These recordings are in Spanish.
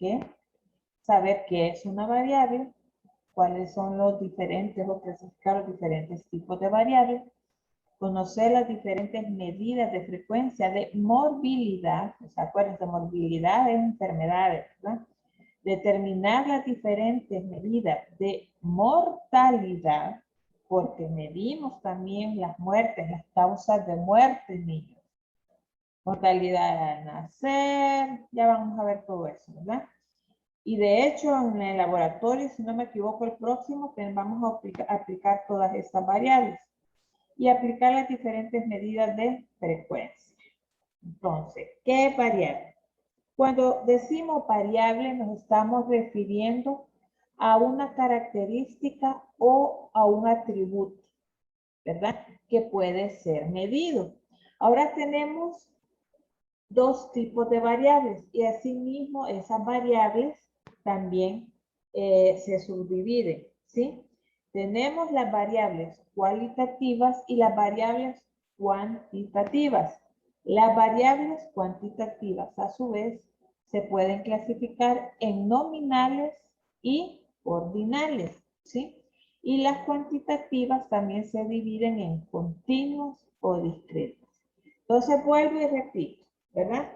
que saber qué es una variable, cuáles son los diferentes o clasificar los diferentes tipos de variables, conocer las diferentes medidas de frecuencia de morbilidad, ¿se acuerdan de morbilidad? Es enfermedades, ¿verdad? Determinar las diferentes medidas de mortalidad, porque medimos también las muertes, las causas de muerte, niños. Mortalidad al nacer, ya vamos a ver todo eso, ¿verdad? Y de hecho, en el laboratorio, si no me equivoco, el próximo, vamos a aplicar todas estas variables y aplicar las diferentes medidas de frecuencia. Entonces, ¿qué es variable? Cuando decimos variable, nos estamos refiriendo a una característica o a un atributo, ¿verdad? Que puede ser medido. Ahora tenemos dos tipos de variables y asimismo esas variables también se subdividen, ¿sí? Tenemos las variables cualitativas y las variables cuantitativas. Las variables cuantitativas, a su vez, se pueden clasificar en nominales y ordinales, ¿sí? Y las cuantitativas también se dividen en continuos o discretas. Entonces, vuelvo y repito, ¿verdad?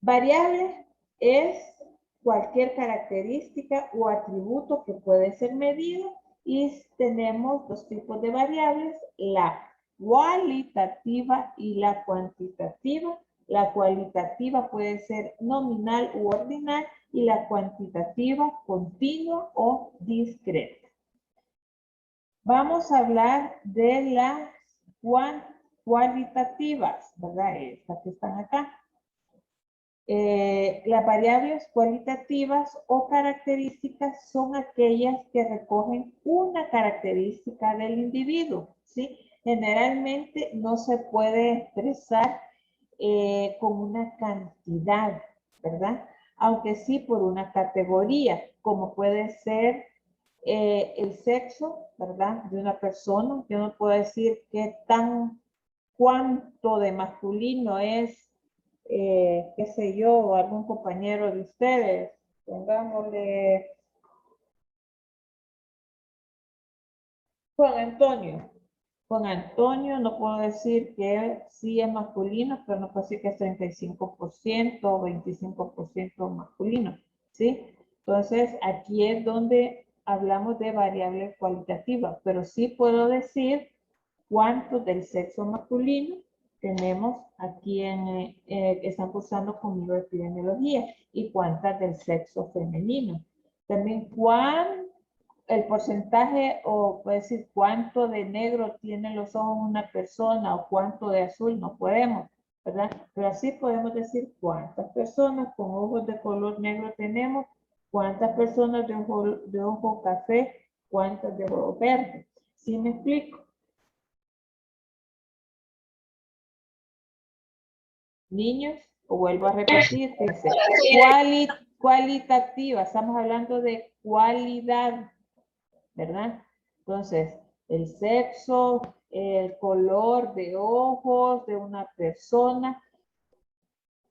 Variable es cualquier característica o atributo que puede ser medido y tenemos dos tipos de variables, la cualitativa y la cuantitativa. La cualitativa puede ser nominal u ordinal y la cuantitativa continua o discreta. Vamos a hablar de las cualitativas, ¿verdad? Estas que están acá. Las variables cualitativas o características son aquellas que recogen una característica del individuo, ¿sí? Generalmente no se puede expresar con una cantidad, ¿verdad? Aunque sí por una categoría, como puede ser el sexo, ¿verdad? De una persona. Yo no puedo decir cuánto de masculino es qué sé yo, algún compañero de ustedes, pongámosle Juan Antonio. Juan Antonio, no puedo decir que sí es masculino, pero no puedo decir que es 35% o 25% masculino, ¿sí? Entonces, aquí es donde hablamos de variables cualitativas, pero sí puedo decir cuánto del sexo masculino tenemos aquí están cursando conmigo epidemiología y cuántas del sexo femenino. También el porcentaje o puede decir cuánto de negro tiene los ojos una persona o cuánto de azul, no podemos, ¿verdad? Pero así podemos decir cuántas personas con ojos de color negro tenemos, cuántas personas de ojo café, cuántas de ojo verde. ¿Sí me explico? Niños, o vuelvo a repetir, dice, cualitativa, estamos hablando de cualidad, ¿verdad? Entonces, el sexo, el color de ojos de una persona,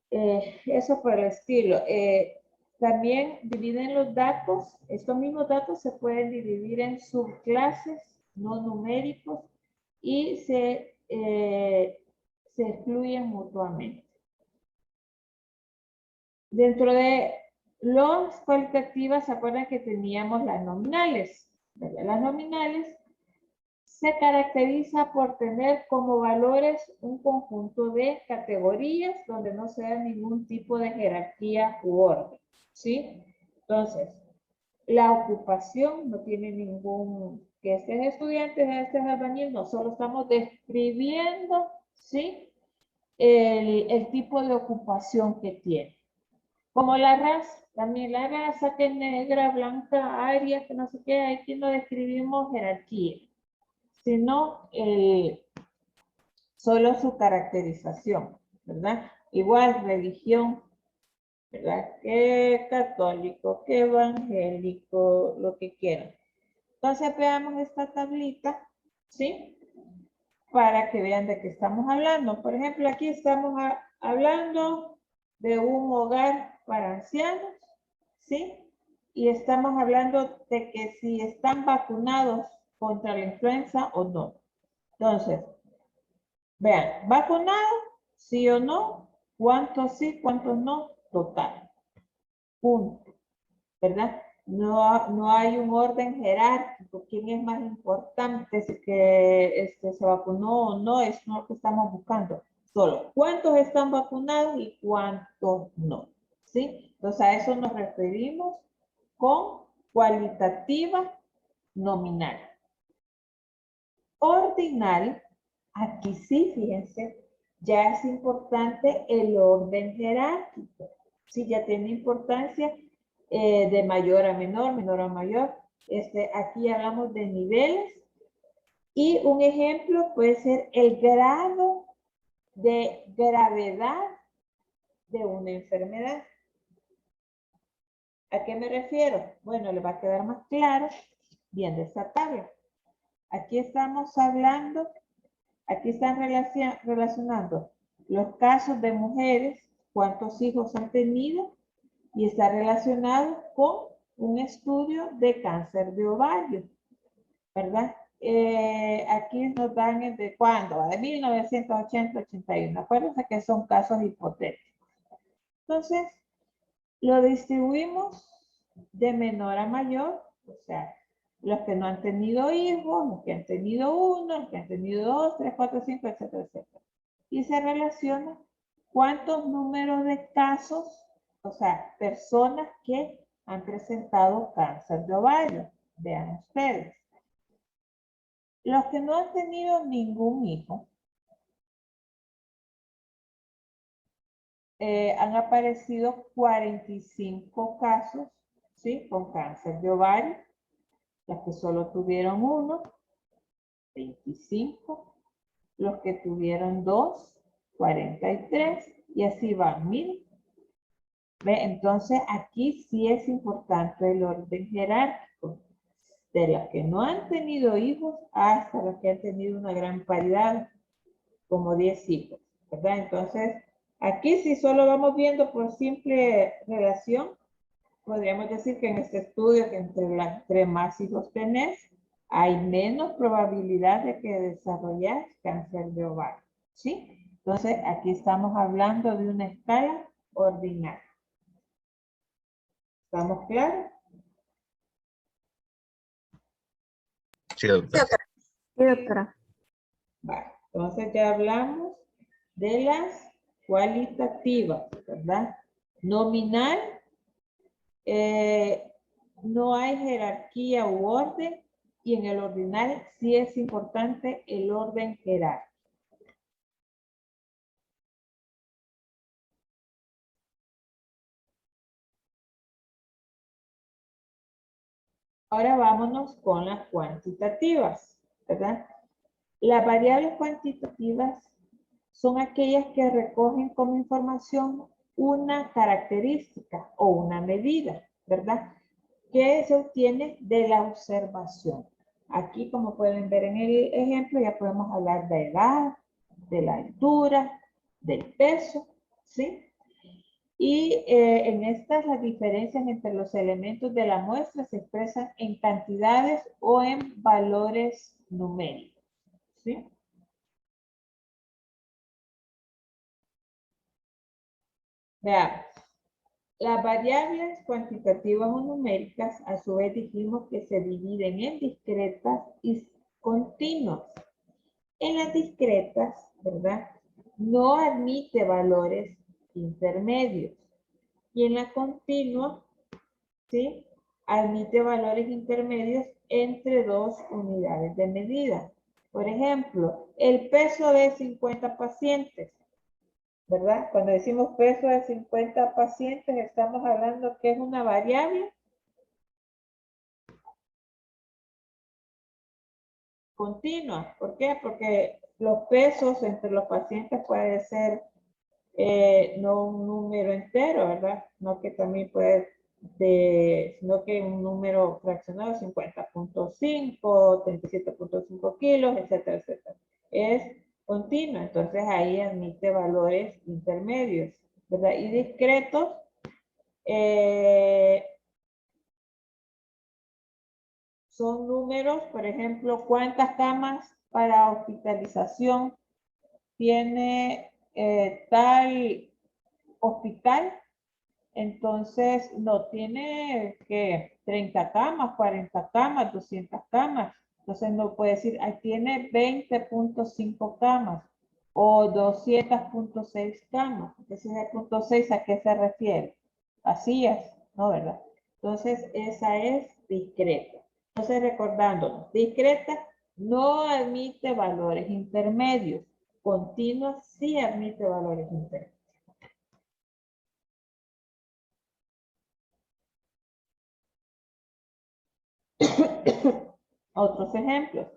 eso por el estilo. También dividen los datos, estos mismos datos se pueden dividir en subclases no numéricos y se excluyen mutuamente. Dentro de los cualitativas, ¿se acuerdan que teníamos las nominales? ¿Verdad? Las nominales se caracteriza por tener como valores un conjunto de categorías donde no se da ningún tipo de jerarquía u orden, ¿sí? Entonces, la ocupación no tiene ningún, que este es estudiante, este es albañil, no, solo estamos describiendo, ¿sí? El tipo de ocupación que tiene. Como la raza, también la raza que es negra, blanca, aria, que no sé qué, aquí no describimos jerarquía, sino solo su caracterización, ¿verdad? Igual religión, ¿verdad? Que católico, que evangélico, lo que quieran. Entonces veamos esta tablita, ¿sí? Para que vean de qué estamos hablando. Por ejemplo, aquí estamos hablando de un hogar para ancianos, ¿sí? Y estamos hablando de que si están vacunados contra la influenza o no. Entonces, vean, ¿vacunado? ¿Sí o no? ¿Cuántos sí, cuántos no? Total. Punto. ¿Verdad? No hay un orden jerárquico. ¿Quién es más importante? Si que se vacunó o no, es lo que estamos buscando. Solo cuántos están vacunados y cuántos no. ¿Sí? Entonces a eso nos referimos con cualitativa nominal. Ordinal, aquí sí, fíjense, ya es importante el orden jerárquico. Sí, ya tiene importancia de mayor a menor, menor a mayor. Aquí hablamos de niveles y un ejemplo puede ser el grado de gravedad de una enfermedad. ¿A qué me refiero? Bueno, le va a quedar más claro viendo esta tabla. Aquí estamos hablando, aquí están relacionando los casos de mujeres, cuántos hijos han tenido, y está relacionado con un estudio de cáncer de ovario, ¿verdad? Aquí nos dan de cuándo, de 1980-81. Acuérdense que son casos hipotéticos. Entonces, lo distribuimos de menor a mayor, o sea, los que no han tenido hijos, los que han tenido uno, los que han tenido dos, tres, cuatro, cinco, etcétera, etcétera. Y se relaciona cuántos números de casos, o sea, personas que han presentado cáncer de ovario. Vean ustedes. Los que no han tenido ningún hijo, han aparecido 45 casos, ¿sí? Con cáncer de ovario. Los que solo tuvieron uno, 25. Los que tuvieron dos, 43. Y así van, miren. ¿Ve? Entonces, aquí sí es importante el orden jerárquico. De los que no han tenido hijos hasta los que han tenido una gran paridad, como 10 hijos, ¿verdad? Entonces, aquí si solo vamos viendo por simple relación, podríamos decir que en este estudio, que entre más hijos tenés, hay menos probabilidad de que desarrolles cáncer de ovario, ¿sí? Entonces, aquí estamos hablando de una escala ordinal. ¿Estamos claros? Sí, doctora. Sí, doctora. Vale, entonces ya hablamos de las cualitativas, ¿verdad? Nominal, no hay jerarquía u orden, y en el ordinal sí es importante el orden jerárquico. Ahora vámonos con las cuantitativas, ¿verdad? Las variables cuantitativas son aquellas que recogen como información una característica o una medida, ¿verdad? Que se obtiene de la observación. Aquí, como pueden ver en el ejemplo, ya podemos hablar de edad, de la altura, del peso, ¿sí? Y en estas las diferencias entre los elementos de la muestra se expresan en cantidades o en valores numéricos, ¿sí? Veamos. Las variables cuantitativas o numéricas, a su vez dijimos que se dividen en discretas y continuas. En las discretas, ¿verdad? No admite valores intermedios. Y en la continua, ¿sí? Admite valores intermedios entre dos unidades de medida. Por ejemplo, el peso de 50 pacientes, ¿verdad? Cuando decimos peso de 50 pacientes, estamos hablando que es una variable continua. ¿Por qué? Porque los pesos entre los pacientes puede ser no un número entero, ¿verdad? No que también puede, sino que un número fraccionado, 50.5, 37.5 kilos, etcétera, etcétera. Es continua, entonces ahí admite valores intermedios, ¿verdad? Y discretos, son números, por ejemplo, cuántas camas para hospitalización tiene tal hospital. Entonces, no tiene que 30 camas, 40 camas, 200 camas. Entonces, no puede decir, ahí tiene 20.5 camas o 200.6 camas. Entonces, el punto 6, ¿a qué se refiere? Así es, ¿no? ¿Verdad? Entonces, esa es discreta. Entonces, recordándonos, discreta no admite valores intermedios. Continua sí admite valores intermedios. Otros ejemplos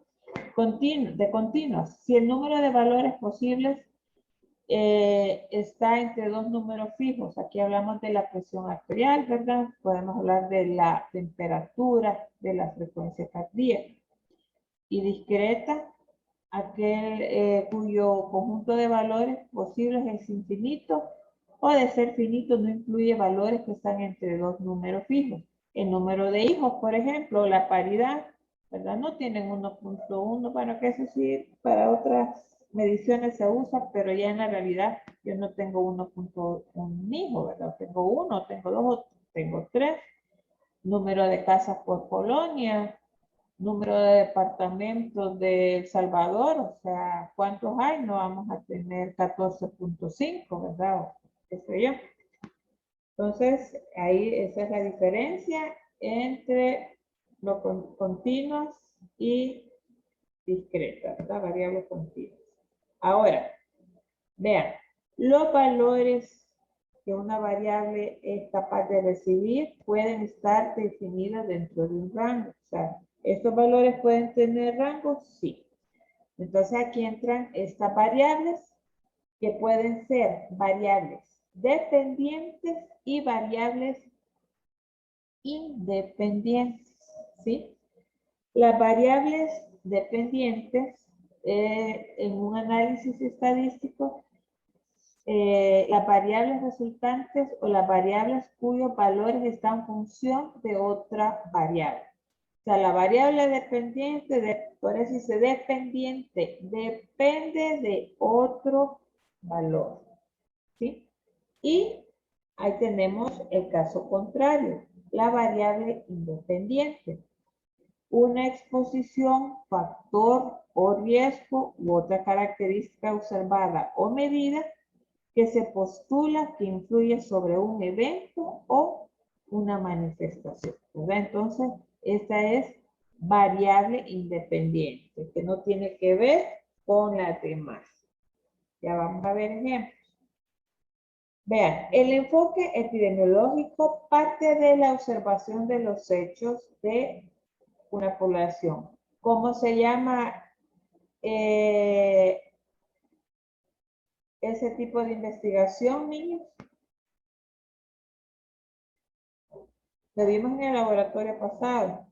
de continuas. Si el número de valores posibles está entre dos números fijos, aquí hablamos de la presión arterial, ¿verdad? Podemos hablar de la temperatura, de la frecuencia cardíaca. Y discreta, aquel cuyo conjunto de valores posibles es infinito, o de ser finito no incluye valores que están entre dos números fijos. El número de hijos, por ejemplo, la paridad, ¿verdad? No tienen 1.1, bueno, que eso sí, para otras mediciones se usa, pero ya en la realidad yo no tengo 1.1 hijo, ¿verdad? Tengo uno, tengo dos, tengo tres. Número de casas por colonia, número de departamentos de El Salvador, o sea, ¿cuántos hay? No vamos a tener 14.5, ¿verdad? O qué sé yo. Entonces, ahí esa es la diferencia entre lo continuas y discretas, ¿verdad? Variables continuas. Ahora, vean, los valores que una variable es capaz de recibir pueden estar definidos dentro de un rango. O sea, ¿estos valores pueden tener rango? Sí. Entonces aquí entran estas variables que pueden ser variables dependientes y variables independientes, ¿sí? Las variables dependientes en un análisis estadístico, las variables resultantes o las variables cuyos valores están en función de otra variable. O sea, la variable dependiente, por eso dice dependiente, depende de otro valor, ¿sí? Y ahí tenemos el caso contrario, la variable independiente. Una exposición, factor o riesgo u otra característica observada o medida que se postula que influye sobre un evento o una manifestación, ¿verdad? Entonces, esta es variable independiente, que no tiene que ver con las demás. Ya vamos a ver ejemplos. Vean, el enfoque epidemiológico parte de la observación de los hechos de una población. ¿Cómo se llama ese tipo de investigación, niños? Lo vimos en el laboratorio pasado.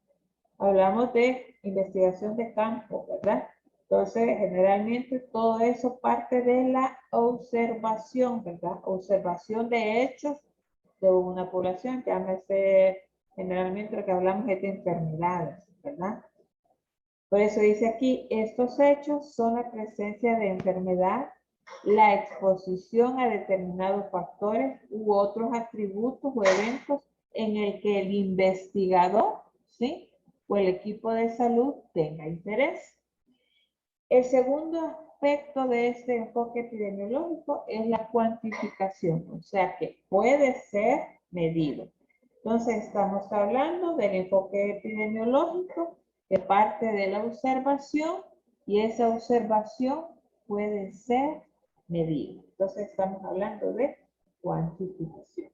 Hablamos de investigación de campo, ¿verdad? Entonces, generalmente todo eso parte de la observación, ¿verdad? Observación de hechos de una población, llámese generalmente lo que hablamos es de enfermedades, ¿verdad? Por eso dice aquí, estos hechos son la presencia de enfermedad, la exposición a determinados factores u otros atributos o eventos en el que el investigador, ¿sí? O el equipo de salud tenga interés. El segundo aspecto de este enfoque epidemiológico es la cuantificación, o sea que puede ser medido. Entonces estamos hablando del enfoque epidemiológico que parte de la observación y esa observación puede ser medida. Entonces estamos hablando de cuantificación.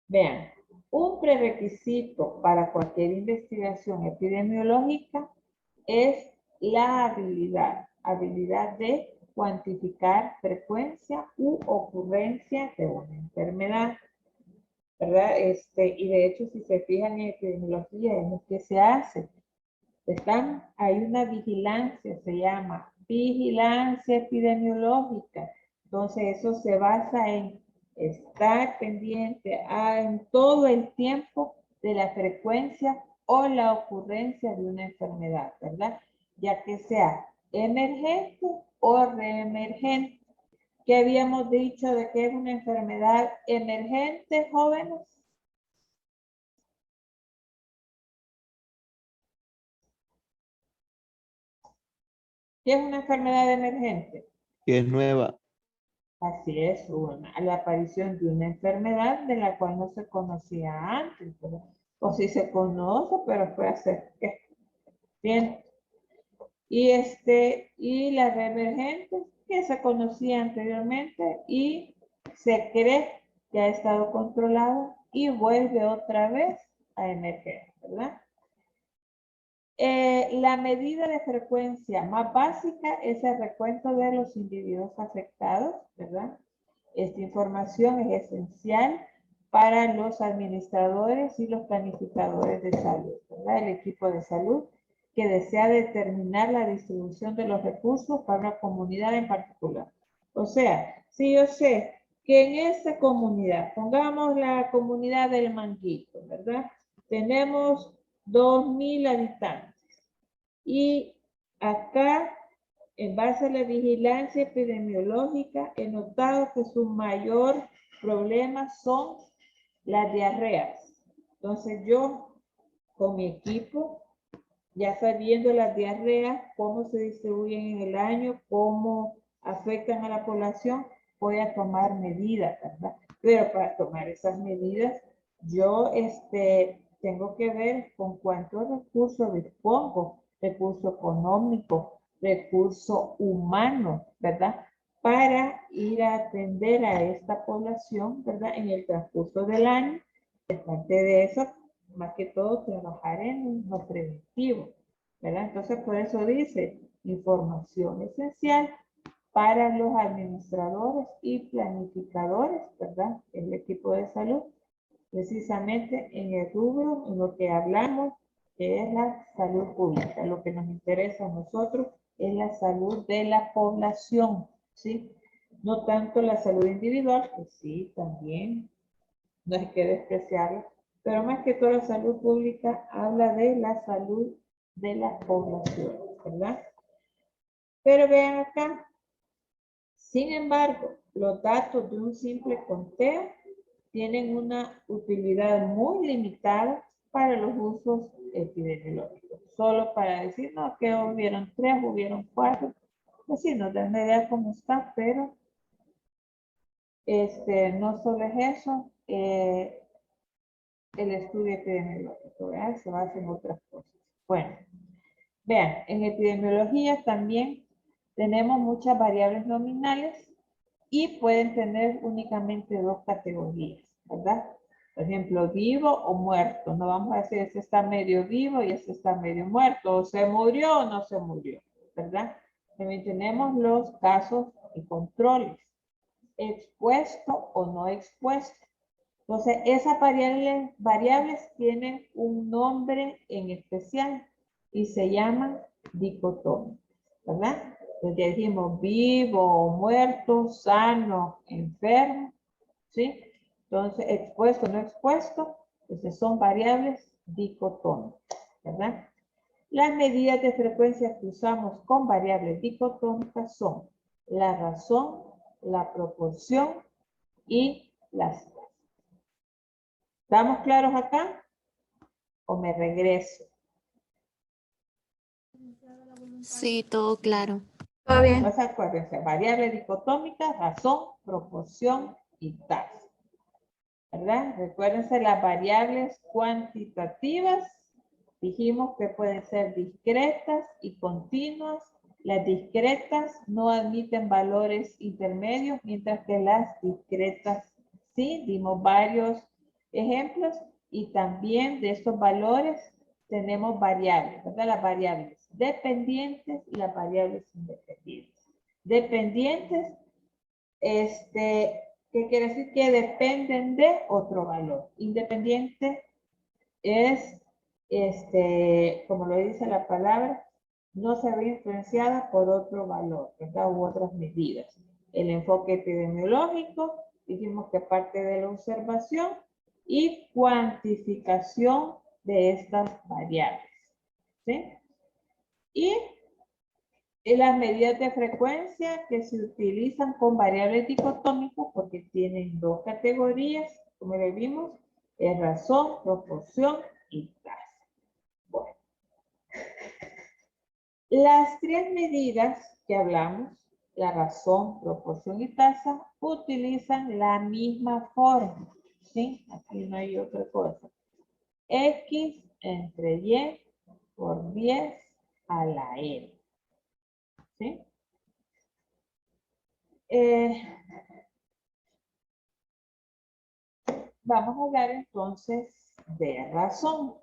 Vean, un prerequisito para cualquier investigación epidemiológica es la habilidad de cuantificar frecuencia u ocurrencia de una enfermedad, ¿verdad? Y de hecho, si se fijan en epidemiología, es lo que se hace. Hay una vigilancia, se llama vigilancia epidemiológica. Entonces, eso se basa en Estar pendiente en todo el tiempo de la frecuencia o la ocurrencia de una enfermedad, ¿verdad? Ya que sea emergente o reemergente. ¿Qué habíamos dicho de que es una enfermedad emergente, jóvenes? ¿Qué es una enfermedad emergente? Que es nueva. Así es, la aparición de una enfermedad de la cual no se conocía antes, ¿verdad? O si se conoce, pero fue hace, ¿qué? Bien. Y las reemergentes que se conocía anteriormente y se cree que ha estado controlado y vuelve otra vez a emerger, ¿verdad? La medida de frecuencia más básica es el recuento de los individuos afectados, ¿verdad? Esta información es esencial para los administradores y los planificadores de salud, ¿verdad? El equipo de salud que desea determinar la distribución de los recursos para una comunidad en particular. O sea, si yo sé que en esta comunidad, pongamos la comunidad del Manguito, ¿verdad? Tenemos 2,000 habitantes. Y acá, en base a la vigilancia epidemiológica, he notado que su mayor problema son las diarreas. Entonces yo, con mi equipo, ya sabiendo las diarreas, cómo se distribuyen en el año, cómo afectan a la población, voy a tomar medidas, ¿verdad? Pero para tomar esas medidas, yo tengo que ver con cuántos recursos dispongo, recurso económico, recurso humano, ¿verdad? Para ir a atender a esta población, ¿verdad? En el transcurso del año. Aparte de eso, más que todo, trabajar en lo preventivo, ¿verdad? Entonces, por eso dice, información esencial para los administradores y planificadores, ¿verdad? El equipo de salud, precisamente en el rubro, en lo que hablamos, que es la salud pública. Lo que nos interesa a nosotros es la salud de la población, ¿sí? No tanto la salud individual, que sí, también, no hay que despreciarla, pero más que todo la salud pública habla de la salud de la población, ¿verdad? Pero vean acá, sin embargo, los datos de un simple conteo tienen una utilidad muy limitada para los usos epidemiológicos. Solo para decir, no, que hubieron 3, hubieron 4, pues sí, nos dan una idea cómo está, pero no solo es eso, el estudio epidemiológico, ¿verdad? Se basa en otras cosas. Bueno, vean, en epidemiología también tenemos muchas variables nominales y pueden tener únicamente dos categorías, ¿verdad? Por ejemplo, vivo o muerto. No vamos a decir, este está medio vivo y este está medio muerto, o se murió o no se murió, ¿verdad? También tenemos los casos y controles, expuesto o no expuesto. Entonces, esas variables tienen un nombre en especial y se llaman dicotómicas, ¿verdad? Entonces ya dijimos vivo o muerto, sano, enfermo, ¿sí? Entonces, expuesto o no expuesto, entonces son variables dicotómicas, ¿verdad? Las medidas de frecuencia que usamos con variables dicotómicas son la razón, la proporción y las. ¿Estamos claros acá? ¿O me regreso? Sí, todo claro. Todo bien. Entonces acuérdense, variables dicotómicas, razón, proporción y tasa. ¿Verdad? Recuérdense las variables cuantitativas. Dijimos que pueden ser discretas y continuas. Las discretas no admiten valores intermedios, mientras que las discretas sí. Dimos varios ejemplos y también de estos valores tenemos variables, ¿verdad? Las variables dependientes y las variables independientes. Dependientes, ¿qué quiere decir? Que dependen de otro valor. Independiente es, como lo dice la palabra, no se ve influenciada por otro valor, ¿verdad? U otras medidas. El enfoque epidemiológico dijimos que parte de la observación y cuantificación de estas variables. ¿Sí? Y las medidas de frecuencia que se utilizan con variables dicotómicas porque tienen dos categorías, como le vimos, es razón, proporción y tasa. Bueno. Las tres medidas que hablamos, la razón, proporción y tasa, utilizan la misma forma. ¿Sí? Aquí no hay otra cosa. X entre Y por 10 a la N. ¿Sí? Vamos a hablar entonces de razón.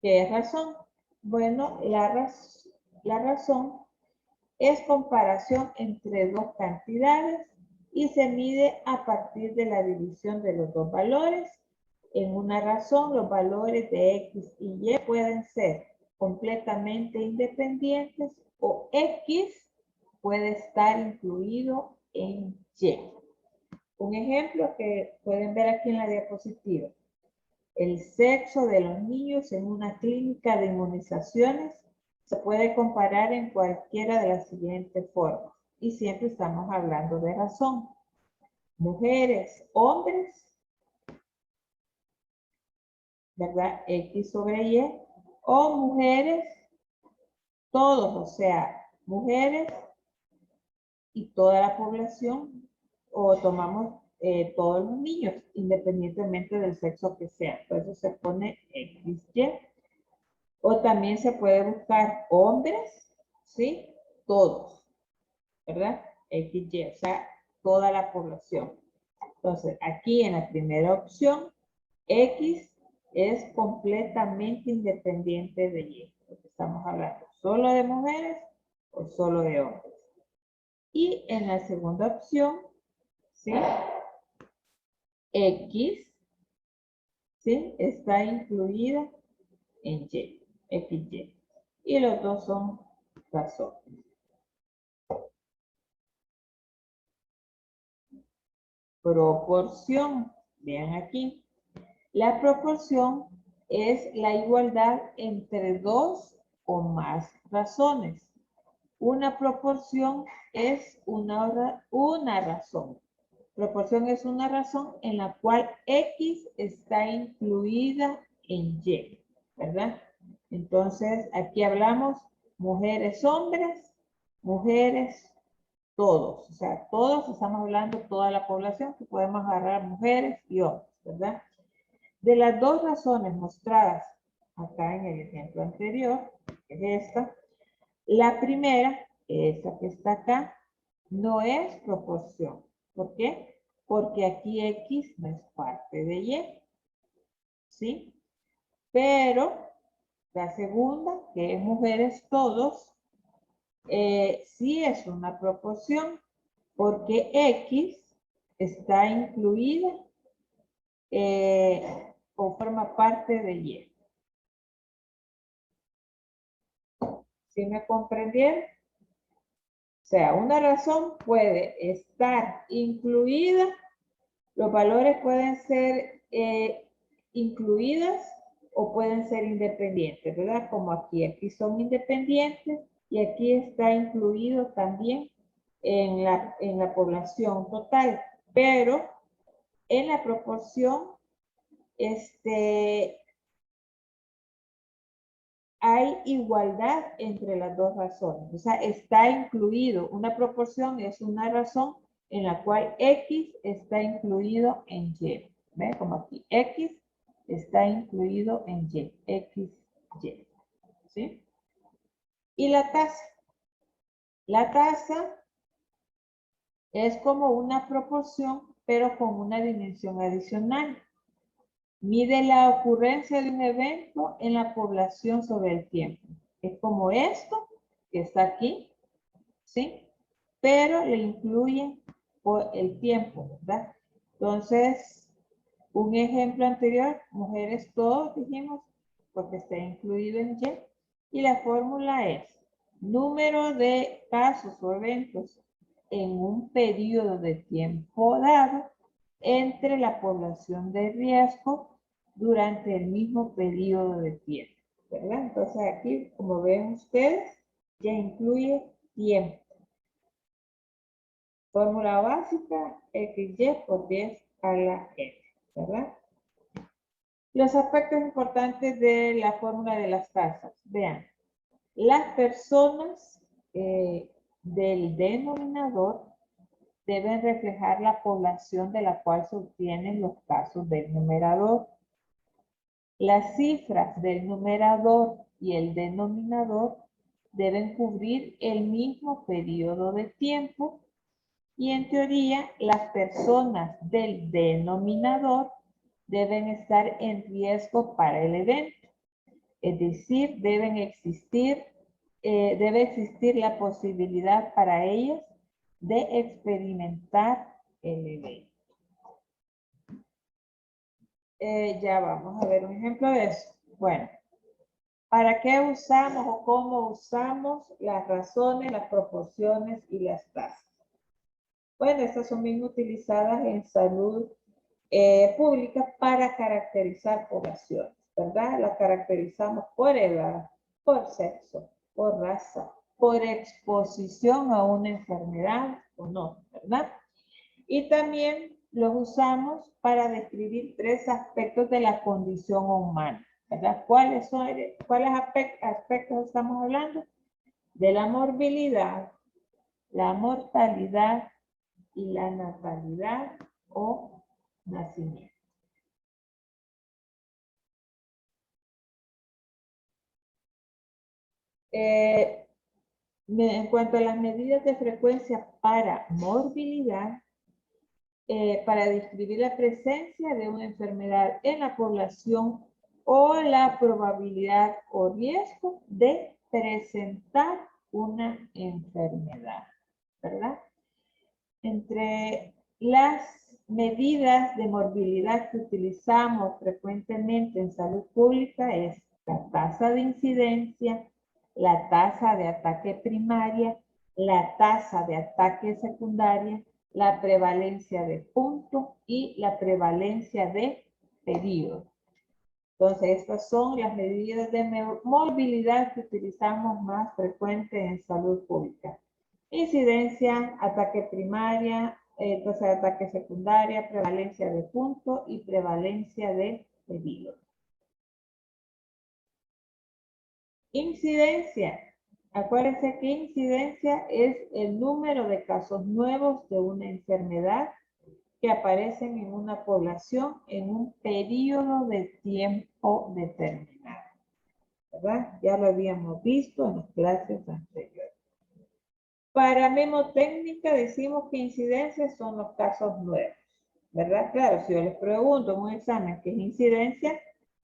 ¿Qué es razón? Bueno, la razón es comparación entre dos cantidades y se mide a partir de la división de los dos valores. En una razón, los valores de X y Y pueden ser completamente independientes o X puede estar incluido en Y. Un ejemplo que pueden ver aquí en la diapositiva. El sexo de los niños en una clínica de inmunizaciones se puede comparar en cualquiera de las siguientes formas. Y siempre estamos hablando de razón. Mujeres, hombres, ¿verdad? X sobre Y. O mujeres, todos, o sea, mujeres y toda la población. O tomamos todos los niños, independientemente del sexo que sea. Por eso se pone XY. O también se puede buscar hombres, ¿sí? Todos, ¿verdad? XY, o sea, toda la población. Entonces, aquí en la primera opción, X es completamente independiente de Y. Porque estamos hablando solo de mujeres o solo de hombres. Y en la segunda opción, ¿sí? X, ¿sí? Está incluida en Y, XY. Y los dos son razones. Proporción. Vean aquí. La proporción es la igualdad entre dos o más razones. Una proporción es una razón. Proporción es una razón en la cual X está incluida en Y, ¿verdad? Entonces, aquí hablamos mujeres, hombres, mujeres, todos. O sea, todos estamos hablando, toda la población, que podemos agarrar mujeres y hombres, ¿verdad? De las dos razones mostradas acá en el ejemplo anterior, que es esta, la primera, esa que está acá, no es proporción. ¿Por qué? Porque aquí X no es parte de Y. ¿Sí? Pero la segunda, que es mujeres todos, sí es una proporción porque X está incluida o forma parte de Y. ¿Sí me comprendieron? O sea, una razón puede estar incluida, los valores pueden ser incluidas o pueden ser independientes, ¿verdad? Como aquí son independientes y aquí está incluido también en la población total, pero en la proporción hay igualdad entre las dos razones. O sea, está incluido. Una proporción es una razón en la cual X está incluido en Y. ¿Ve? Como aquí. X está incluido en Y. X, Y. ¿Sí? Y la tasa. La tasa es como una proporción, pero con una dimensión adicional. Mide la ocurrencia de un evento en la población sobre el tiempo. Es como esto que está aquí, ¿sí? Pero le incluye por el tiempo, ¿verdad? Entonces, un ejemplo anterior, mujeres todos dijimos, porque está incluido en Y. Y la fórmula es número de casos o eventos en un periodo de tiempo dado entre la población de riesgo durante el mismo periodo de tiempo, ¿verdad? Entonces aquí, como ven ustedes, ya incluye tiempo. Fórmula básica, XY por 10 a la n, ¿verdad? Los aspectos importantes de la fórmula de las tasas. Vean, las personas del denominador deben reflejar la población de la cual se obtienen los casos del numerador. Las cifras del numerador y el denominador deben cubrir el mismo periodo de tiempo y en teoría las personas del denominador deben estar en riesgo para el evento. Es decir, debe existir la posibilidad para ellas de experimentar el evento. Ya vamos a ver un ejemplo de eso. Bueno, ¿para qué usamos o cómo usamos las razones, las proporciones y las tasas? Bueno, estas son bien utilizadas en salud pública para caracterizar poblaciones, ¿verdad? Las caracterizamos por edad, por sexo, por raza, por exposición a una enfermedad o no, ¿verdad? Y también los usamos para describir 3 aspectos de la condición humana, ¿verdad? ¿Cuáles aspectos estamos hablando? De la morbilidad, la mortalidad y la natalidad o nacimiento. En cuanto a las medidas de frecuencia para morbilidad, para describir la presencia de una enfermedad en la población o la probabilidad o riesgo de presentar una enfermedad, ¿verdad? Entre las medidas de morbilidad que utilizamos frecuentemente en salud pública es la tasa de incidencia, la tasa de ataque primaria, la tasa de ataque secundaria, la prevalencia de punto y la prevalencia de periodo. Entonces, estas son las medidas de morbilidad que utilizamos más frecuente en salud pública. Incidencia, ataque primaria, tasa de ataque secundaria, prevalencia de punto y prevalencia de periodo. Incidencia. Acuérdense que incidencia es el número de casos nuevos de una enfermedad que aparecen en una población en un periodo de tiempo determinado, ¿verdad? Ya lo habíamos visto en las clases anteriores. Para memotécnica decimos que incidencias son los casos nuevos, ¿verdad? Claro, si yo les pregunto en un examen qué es incidencia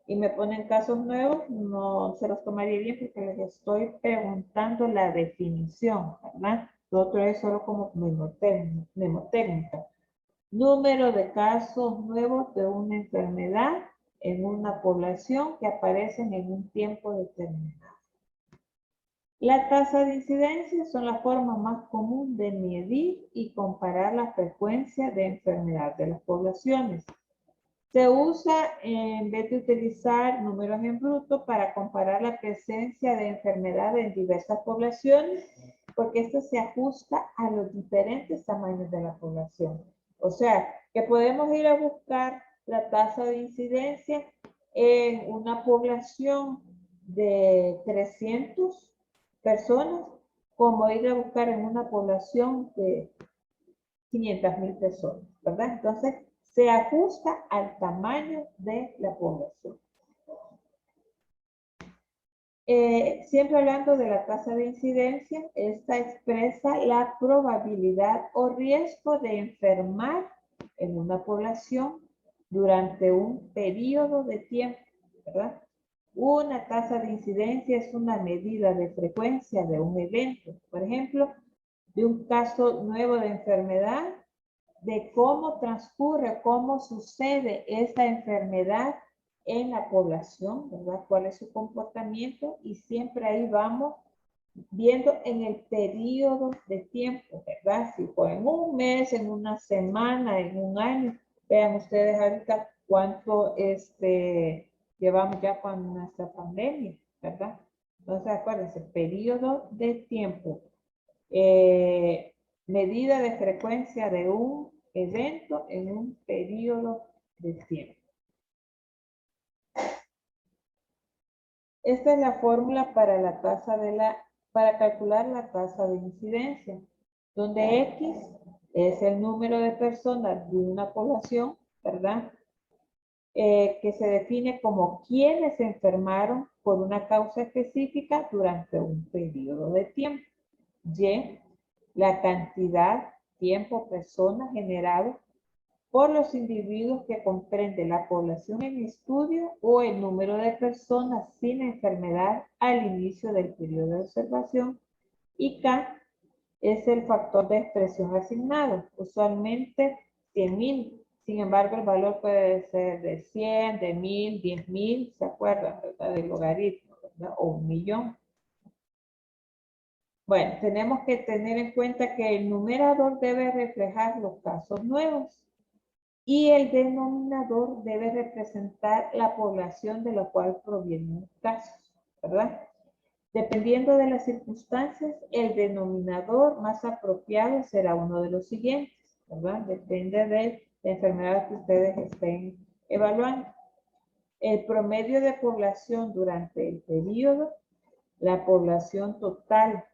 y me ponen casos nuevos, no se los tomaría bien porque les estoy preguntando la definición, ¿verdad? Lo otro es solo como memotécnica. Número de casos nuevos de una enfermedad en una población que aparecen en un tiempo determinado. La tasa de incidencia son la forma más común de medir y comparar la frecuencia de enfermedad de las poblaciones. Se usa en vez de utilizar números en bruto para comparar la presencia de enfermedad en diversas poblaciones, porque esto se ajusta a los diferentes tamaños de la población. O sea, que podemos ir a buscar la tasa de incidencia en una población de 300 personas, como ir a buscar en una población de 500,000 personas, ¿verdad? Entonces, se ajusta al tamaño de la población. Siempre hablando de la tasa de incidencia, esta expresa la probabilidad o riesgo de enfermar en una población durante un periodo de tiempo, ¿verdad? Una tasa de incidencia es una medida de frecuencia de un evento, por ejemplo, de un caso nuevo de enfermedad, de cómo transcurre, cómo sucede esta enfermedad en la población, ¿verdad? ¿Cuál es su comportamiento? Y siempre ahí vamos viendo en el periodo de tiempo, ¿verdad? Si fue en un mes, en una semana, en un año. Vean ustedes ahorita cuánto llevamos ya con nuestra pandemia, ¿verdad? Entonces, acuérdense, periodo de tiempo. Medida de frecuencia de un evento en un periodo de tiempo. Esta es la fórmula para para calcular la tasa de incidencia, donde X es el número de personas de una población, ¿verdad? Que se define como quienes se enfermaron por una causa específica durante un periodo de tiempo. Y, la cantidad, tiempo, personas generado por los individuos que comprende la población en estudio o el número de personas sin enfermedad al inicio del periodo de observación. Y K es el factor de expresión asignado, usualmente 100.000. Sin embargo, el valor puede ser de 100, de 1000, 10.000, ¿se acuerdan, verdad? Del logaritmo, ¿verdad? O 1.000.000. Bueno, tenemos que tener en cuenta que el numerador debe reflejar los casos nuevos y el denominador debe representar la población de la cual provienen los casos, ¿verdad? Dependiendo de las circunstancias, el denominador más apropiado será uno de los siguientes, ¿verdad? Depende de la enfermedad que ustedes estén evaluando. El promedio de población durante el periodo, la población total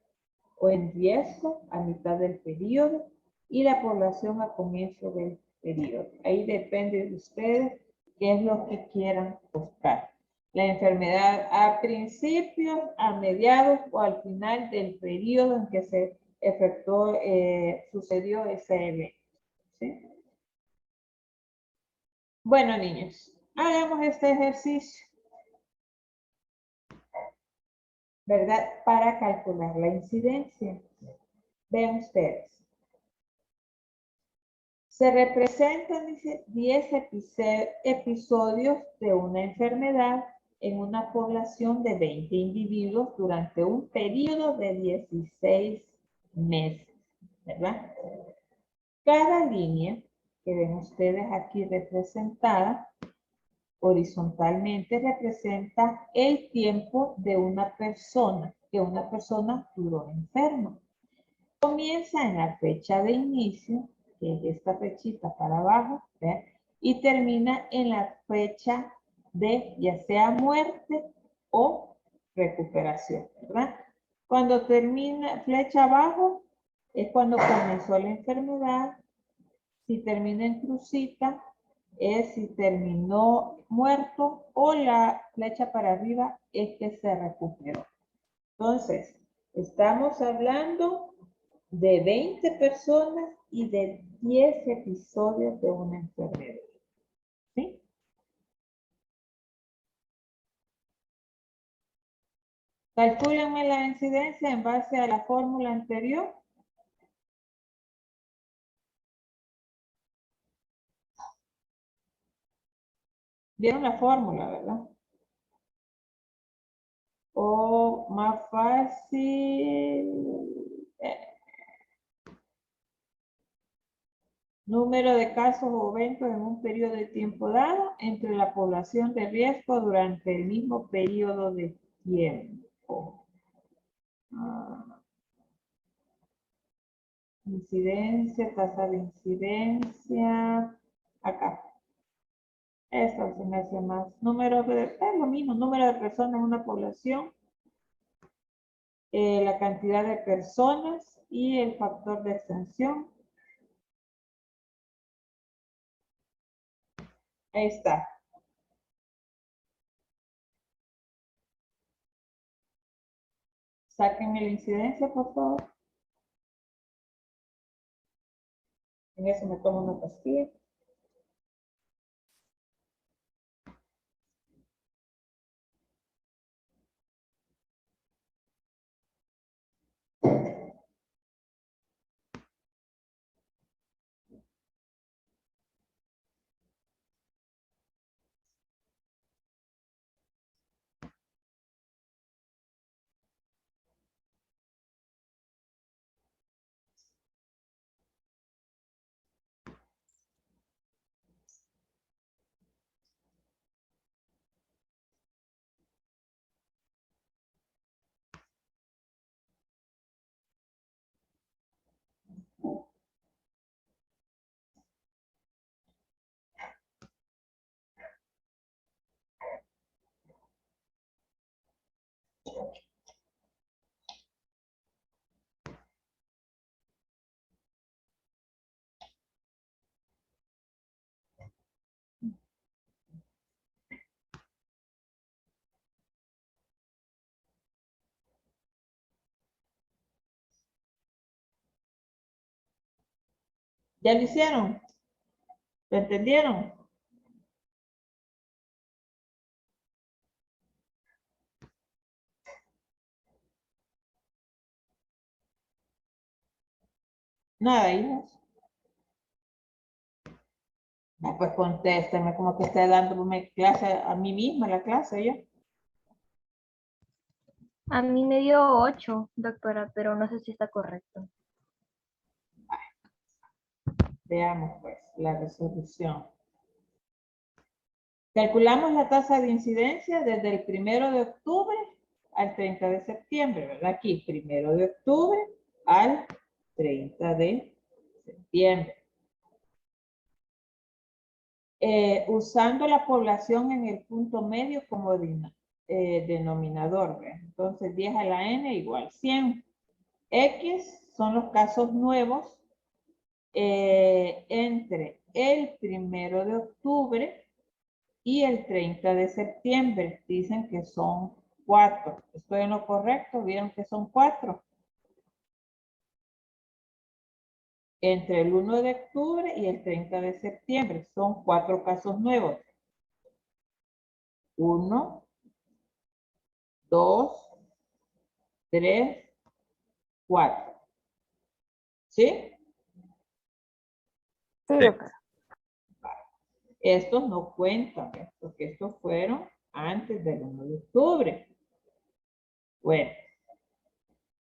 o en riesgo a mitad del periodo y la población a comienzo del periodo. Ahí depende de ustedes qué es lo que quieran buscar. La enfermedad a principios, a mediados o al final del periodo en que se efectuó, sucedió ese evento. ¿Sí? Bueno, niños, hagamos este ejercicio, ¿verdad? Para calcular la incidencia. Vean ustedes. Se representan, dice, 10 episodios de una enfermedad en una población de 20 individuos durante un periodo de 16 meses, ¿verdad? Cada línea que ven ustedes aquí representada horizontalmente representa el tiempo de una persona, que una persona duró enferma. Comienza en la fecha de inicio, que es esta fechita para abajo, ¿ve? Y termina en la fecha de ya sea muerte o recuperación, ¿verdad? Cuando termina flecha abajo es cuando comenzó la enfermedad. Si termina en crucita es si terminó muerto, o la flecha para arriba es que se recuperó. Entonces, estamos hablando de 20 personas y de 10 episodios de una enfermedad. ¿Sí? Calcúlenme la incidencia en base a la fórmula anterior. Vieron la fórmula, ¿verdad? O más fácil. Número de casos o eventos en un periodo de tiempo dado entre la población de riesgo durante el mismo periodo de tiempo. Incidencia, tasa de incidencia. Acá. Esto se me hace más. Es lo mismo, número de personas en una población, la cantidad de personas y el factor de extensión. Ahí está. Sáquenme la incidencia, por favor. En eso me tomo una pastilla. ¿Ya lo hicieron? ¿Lo entendieron? Nada, hijos. Ah, pues contéstenme como que esté dándome clase a mí misma, la clase yo. A mí me dio 8, doctora, pero no sé si está correcto. Veamos pues la resolución. Calculamos la tasa de incidencia desde el 1 de octubre al 30 de septiembre, ¿verdad? Aquí, 1 de octubre al 30 de septiembre. Usando la población en el punto medio como denominador, ¿verdad? Entonces 10 a la n igual 100. X son los casos nuevos entre el 1 de octubre y el 30 de septiembre. Dicen que son 4. ¿Estoy en lo correcto? ¿Vieron que son 4? Entre el 1 de octubre y el 30 de septiembre. Son 4 casos nuevos. 1, 2, 3, 4. ¿Sí? Sí, Sí. doctora. Estos no cuentan, ¿ves? Porque estos fueron antes del 1 de octubre. Bueno.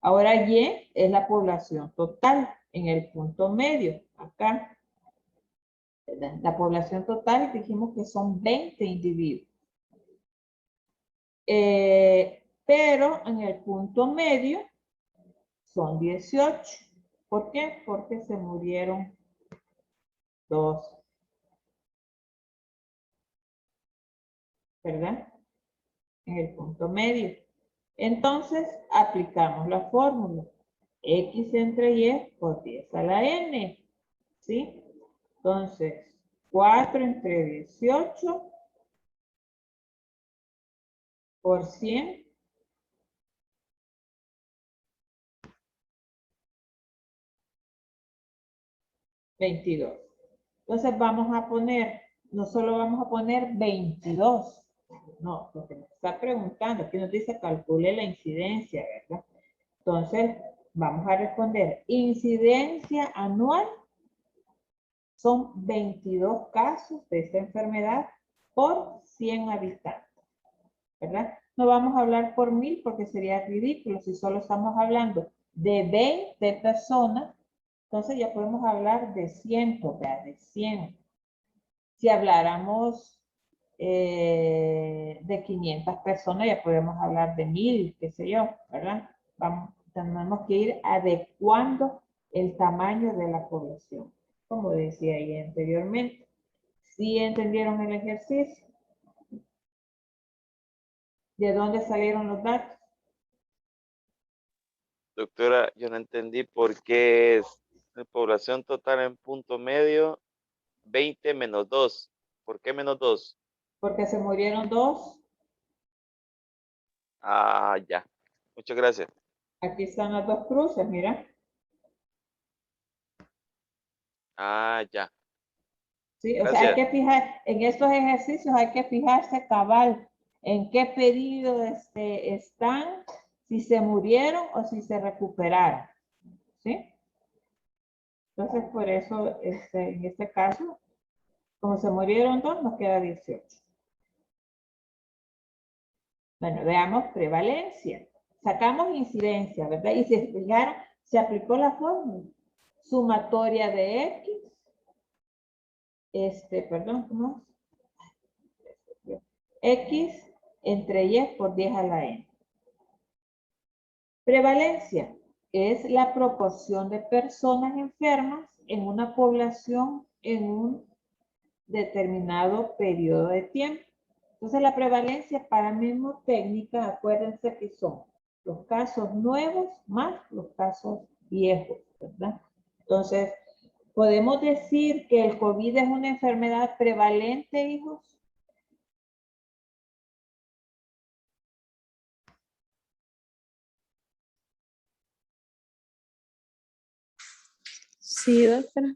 Ahora Y es la población total en el punto medio. Acá. La población total dijimos que son 20 individuos. Pero en el punto medio son 18. ¿Por qué? Porque se murieron 2. ¿Verdad? En el punto medio. Entonces, aplicamos la fórmula. X entre Y por 10 a la N. ¿Sí? Entonces, 4 entre 18 por 100. 22. Entonces vamos a poner, no solo vamos a poner 22, no, porque nos está preguntando, aquí nos dice calcule la incidencia, ¿verdad? Entonces vamos a responder, incidencia anual son 22 casos de esta enfermedad por 100 habitantes, ¿verdad? No vamos a hablar por 1000 porque sería ridículo si solo estamos hablando de 20 personas. Entonces ya podemos hablar de 100, ¿verdad? De 100. Si habláramos de 500 personas, ya podemos hablar de 1000, qué sé yo, ¿verdad? Tenemos que ir adecuando el tamaño de la población, como decía ahí anteriormente. ¿Sí entendieron el ejercicio? ¿De dónde salieron los datos? Doctora, yo no entendí por qué es la población total en punto medio 20 menos 2. ¿Por qué menos 2? Porque se murieron 2. Ah, ya. Muchas gracias. Aquí están las 2 cruces, mira. Ah, ya. Sí, o sea, hay Gracias. que fijar, en estos ejercicios hay que fijarse cabal en qué periodo están, si se murieron o si se recuperaron. ¿Sí? Entonces, por eso, en este caso, como se murieron 2, nos queda 18. Bueno, veamos prevalencia. Sacamos incidencia, ¿verdad? Y si fijaron, se aplicó la fórmula. Sumatoria de X, perdón, ¿cómo es? X entre Y por 10 a la N. Prevalencia es la proporción de personas enfermas en una población en un determinado periodo de tiempo. Entonces, la prevalencia para mnemotécnica, acuérdense que son los casos nuevos más los casos viejos, ¿verdad? Entonces, ¿podemos decir que el COVID es una enfermedad prevalente, hijos? Sí, doctora.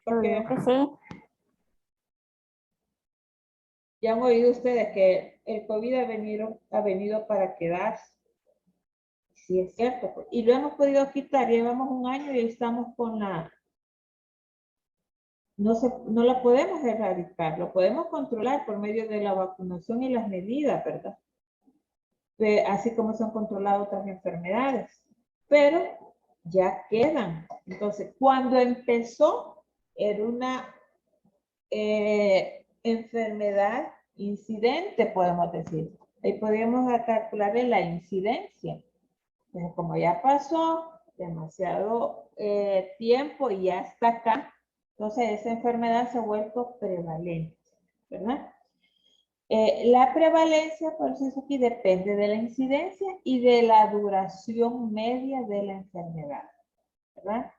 Porque Obvio que sí. ya han oído ustedes que el COVID ha venido para quedarse. Sí, es cierto. Pues. Y lo hemos podido quitar. Llevamos un año y estamos con la... No la podemos erradicar. Lo podemos controlar por medio de la vacunación y las medidas, ¿verdad? Así como se han controlado otras enfermedades. Pero ya quedan. Entonces, cuando empezó, era una enfermedad incidente, podemos decir. Ahí podríamos calcular la incidencia. Entonces, como ya pasó demasiado tiempo y ya está acá, entonces esa enfermedad se ha vuelto prevalente, ¿verdad? La prevalencia, por eso aquí, depende de la incidencia y de la duración media de la enfermedad, ¿verdad?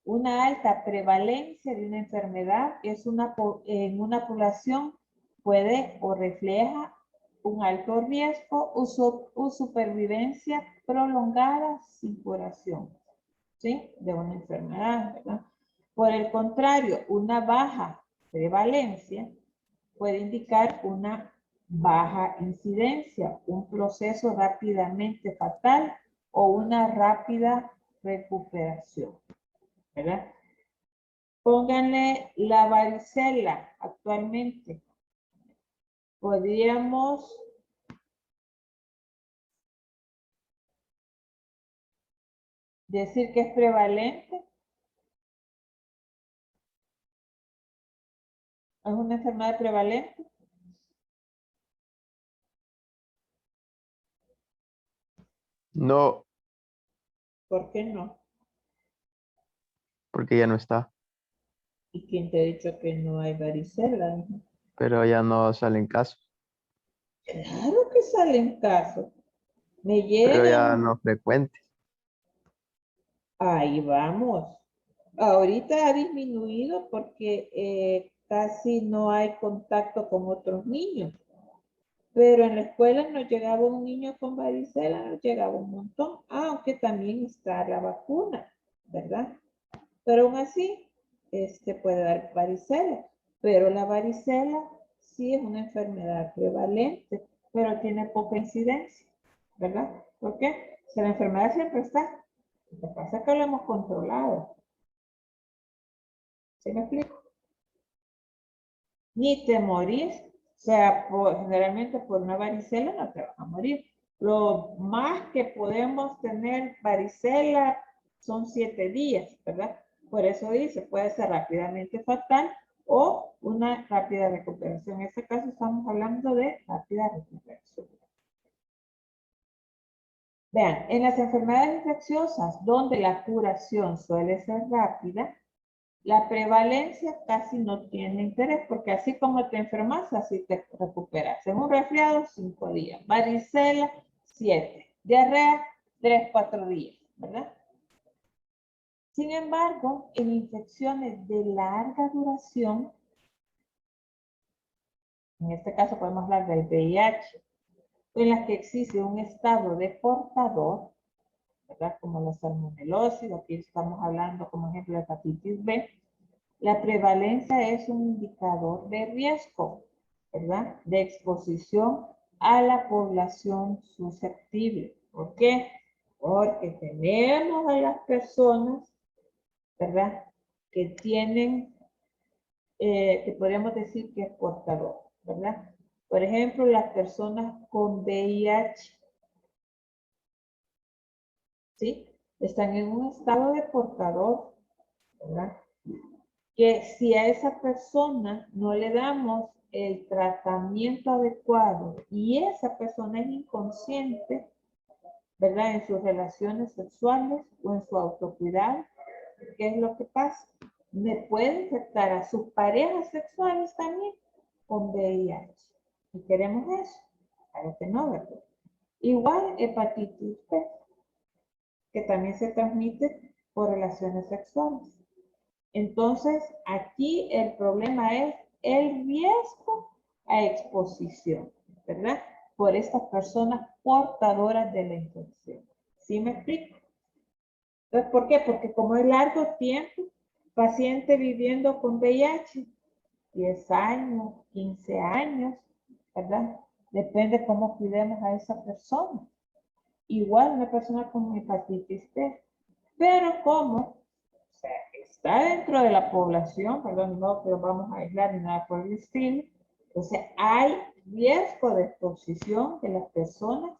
Una alta prevalencia de una enfermedad en una población puede o refleja un alto riesgo o supervivencia prolongada sin curación, ¿sí? De una enfermedad, ¿verdad? Por el contrario, una baja prevalencia puede indicar una baja incidencia, un proceso rápidamente fatal o una rápida recuperación, ¿verdad? Pónganle la varicela actualmente. Podríamos decir que es prevalente. ¿Es una enfermedad prevalente? No, ¿Por qué no? porque ya no está, ¿Y quién te ha dicho que no hay varicela? pero ya no salen casos, Claro que salen casos. Me pero ya llegan. no frecuentes. Ahí vamos. Ahorita ha disminuido porque casi no hay contacto con otros niños. Pero en la escuela nos llegaba un niño con varicela, nos llegaba un montón, aunque también está la vacuna, ¿verdad? Pero aún así, puede dar varicela. Pero la varicela sí es una enfermedad prevalente, pero tiene poca incidencia, ¿verdad? ¿Por qué? Si la enfermedad siempre está. Lo que pasa es que lo hemos controlado. ¿Sí me explico? Ni te morís, o sea, generalmente por una varicela no te vas a morir. Lo más que podemos tener varicela son 7 días, ¿verdad? Por eso dice, puede ser rápidamente fatal o una rápida recuperación. En este caso estamos hablando de rápida recuperación. Vean, en las enfermedades infecciosas donde la curación suele ser rápida, la prevalencia casi no tiene interés, porque así como te enfermas, así te recuperas. En un resfriado, 5 días. Varicela, 7. Diarrea, 3, 4 días, ¿verdad? Sin embargo, en infecciones de larga duración, en este caso podemos hablar del VIH, en las que existe un estado de portador, ¿verdad? Como la salmonelosis, aquí estamos hablando como ejemplo de hepatitis B, la prevalencia es un indicador de riesgo, ¿verdad? De exposición a la población susceptible. ¿Por qué? Porque tenemos a las personas, ¿verdad? Que tienen, que podríamos decir que es portador, ¿verdad? Por ejemplo, las personas con VIH, ¿sí? Están en un estado de portador, ¿verdad? Que si a esa persona no le damos el tratamiento adecuado y esa persona es inconsciente, ¿verdad? En sus relaciones sexuales o en su autocuidado, ¿qué es lo que pasa? Me puede infectar a sus parejas sexuales también con VIH. ¿Y queremos eso? Claro que no, ¿verdad? Igual hepatitis B, que también se transmite por relaciones sexuales. Entonces, aquí el problema es el riesgo a exposición, ¿verdad? Por estas personas portadoras de la infección. ¿Sí me explico? Entonces, ¿por qué? Porque como es largo tiempo, paciente viviendo con VIH, 10 años, 15 años, ¿verdad? Depende cómo cuidemos a esa persona. Igual una persona con hepatitis B. Pero como, o sea, está dentro de la población, perdón, no que lo vamos a aislar ni nada por el estilo, entonces hay riesgo de exposición de las personas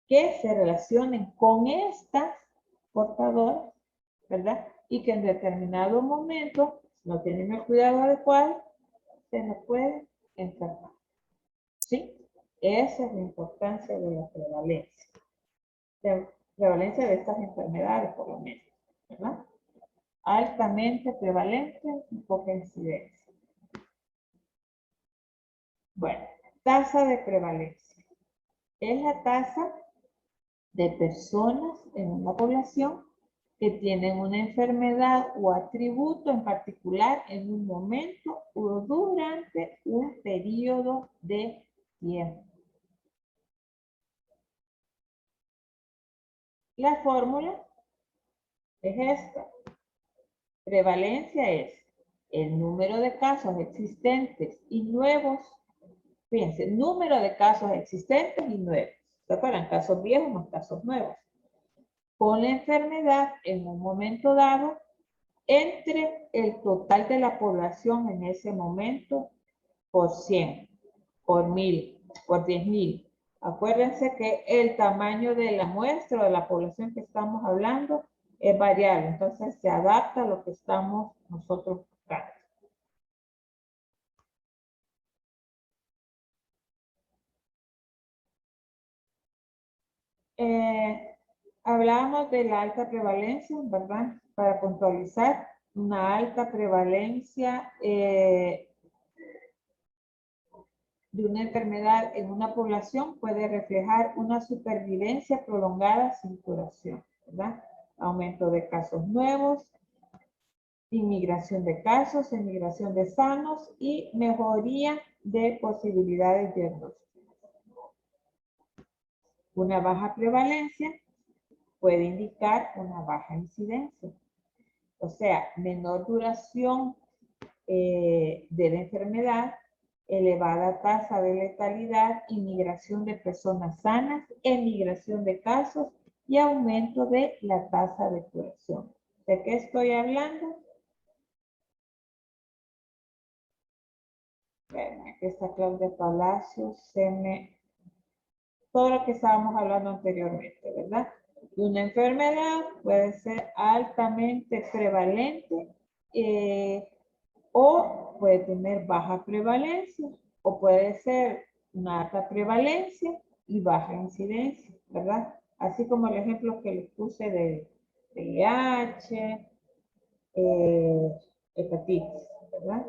que se relacionen con estas portadoras, ¿verdad? Y que en determinado momento, si no tienen el cuidado adecuado, se nos puede enfermar. ¿Sí? Esa es la importancia de la prevalencia. La prevalencia de estas enfermedades, por lo menos, ¿verdad? Altamente prevalente y poca incidencia. Bueno, tasa de prevalencia. Es la tasa de personas en una población que tienen una enfermedad o atributo en particular en un momento o durante un periodo de tiempo. La fórmula es esta. Prevalencia es el número de casos existentes y nuevos. Fíjense, número de casos existentes y nuevos. ¿Se acuerdan? Casos viejos más casos nuevos. Con la enfermedad en un momento dado entre el total de la población en ese momento por 100, por 1000, por 10.000. Acuérdense que el tamaño de la muestra o de la población que estamos hablando es variable, entonces se adapta a lo que estamos nosotros buscando. Hablábamos de la alta prevalencia, ¿verdad? Para puntualizar, una alta prevalencia de una enfermedad en una población puede reflejar una supervivencia prolongada sin curación, ¿verdad? Aumento de casos nuevos, inmigración de casos, emigración de sanos y mejoría de posibilidades diagnósticas. Una baja prevalencia puede indicar una baja incidencia. O sea, menor duración de la enfermedad, elevada tasa de letalidad, inmigración de personas sanas, emigración de casos y aumento de la tasa de curación. ¿De qué estoy hablando? Bueno, aquí está Claudia Palacios, todo lo que estábamos hablando anteriormente, ¿verdad? Una enfermedad puede ser altamente prevalente o puede tener baja prevalencia o puede ser una alta prevalencia y baja incidencia, ¿verdad? Así como el ejemplo que les puse de VIH, hepatitis, ¿verdad?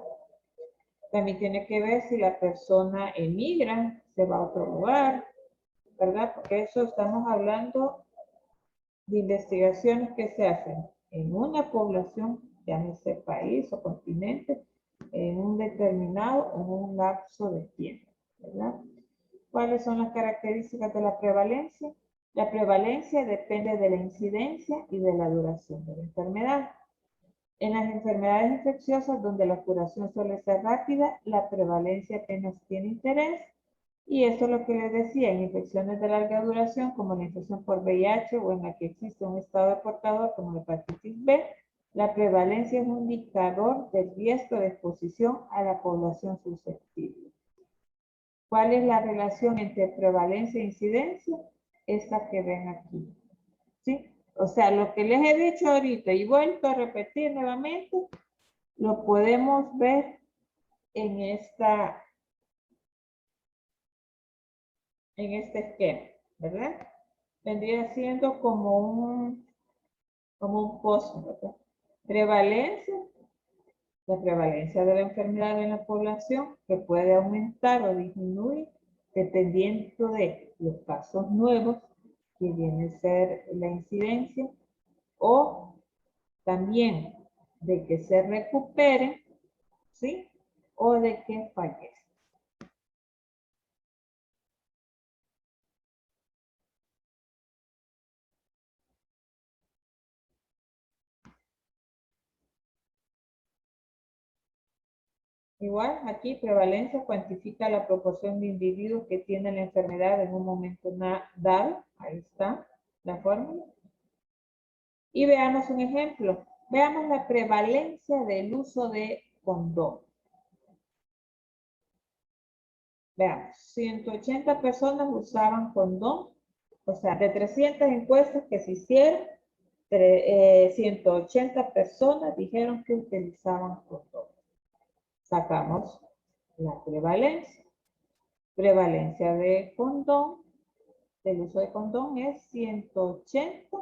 También tiene que ver si la persona emigra, se va a otro lugar, ¿verdad? Porque eso estamos hablando de investigaciones que se hacen en una población, llámese país o continente, en un determinado, en un lapso de tiempo, ¿verdad? ¿Cuáles son las características de la prevalencia? La prevalencia depende de la incidencia y de la duración de la enfermedad. En las enfermedades infecciosas, donde la curación suele ser rápida, la prevalencia apenas tiene interés. Y eso es lo que les decía, en infecciones de larga duración, como la infección por VIH o en la que existe un estado de portador como la hepatitis B, la prevalencia es un indicador del riesgo de exposición a la población susceptible. ¿Cuál es la relación entre prevalencia e incidencia? Esta que ven aquí. ¿Sí? O sea, lo que les he dicho ahorita y vuelto a repetir nuevamente, lo podemos ver en este esquema, ¿verdad? Vendría siendo como un pozo, ¿verdad? Prevalencia, la prevalencia de la enfermedad en la población, que puede aumentar o disminuir dependiendo de los casos nuevos, que viene a ser la incidencia, o también de que se recupere, ¿sí? O de que fallezca. Igual, aquí prevalencia cuantifica la proporción de individuos que tienen la enfermedad en un momento dado. Ahí está la fórmula. Y veamos un ejemplo. Veamos la prevalencia del uso de condón. Veamos, 180 personas usaban condón. O sea, de 300 encuestas que se hicieron, 180 personas dijeron que utilizaban condón. Sacamos la prevalencia. Prevalencia de condón, del uso de condón es 180,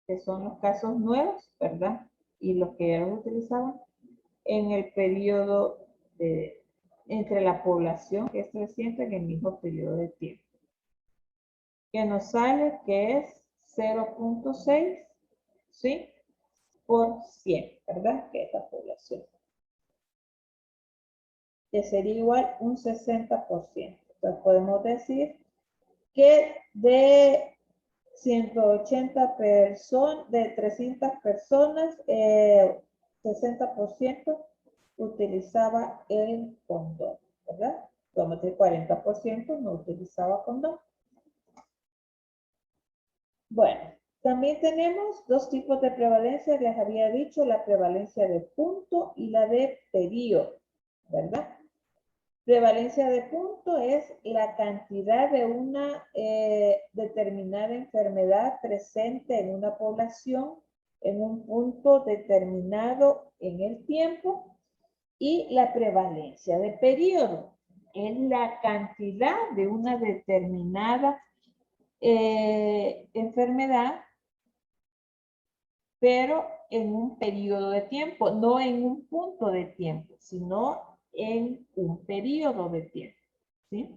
que son los casos nuevos, ¿verdad? Y los que ya los utilizaban en el periodo entre la población, que es 300, en el mismo periodo de tiempo. Que nos sale que es 0.6, ¿sí? Por 100, ¿verdad? Que es la población. Que sería igual un 60%. Entonces podemos decir que de 180 personas, de 300 personas, 60% utilizaba el condón, ¿verdad? Vamos a decir 40% no utilizaba condón. Bueno, también tenemos dos tipos de prevalencia, les había dicho, la prevalencia de punto y la de periodo, ¿verdad? Prevalencia de punto es la cantidad de una determinada enfermedad presente en una población en un punto determinado en el tiempo, y la prevalencia de periodo es la cantidad de una determinada enfermedad, pero en un periodo de tiempo, no en un punto de tiempo, sino en un periodo de tiempo, ¿sí?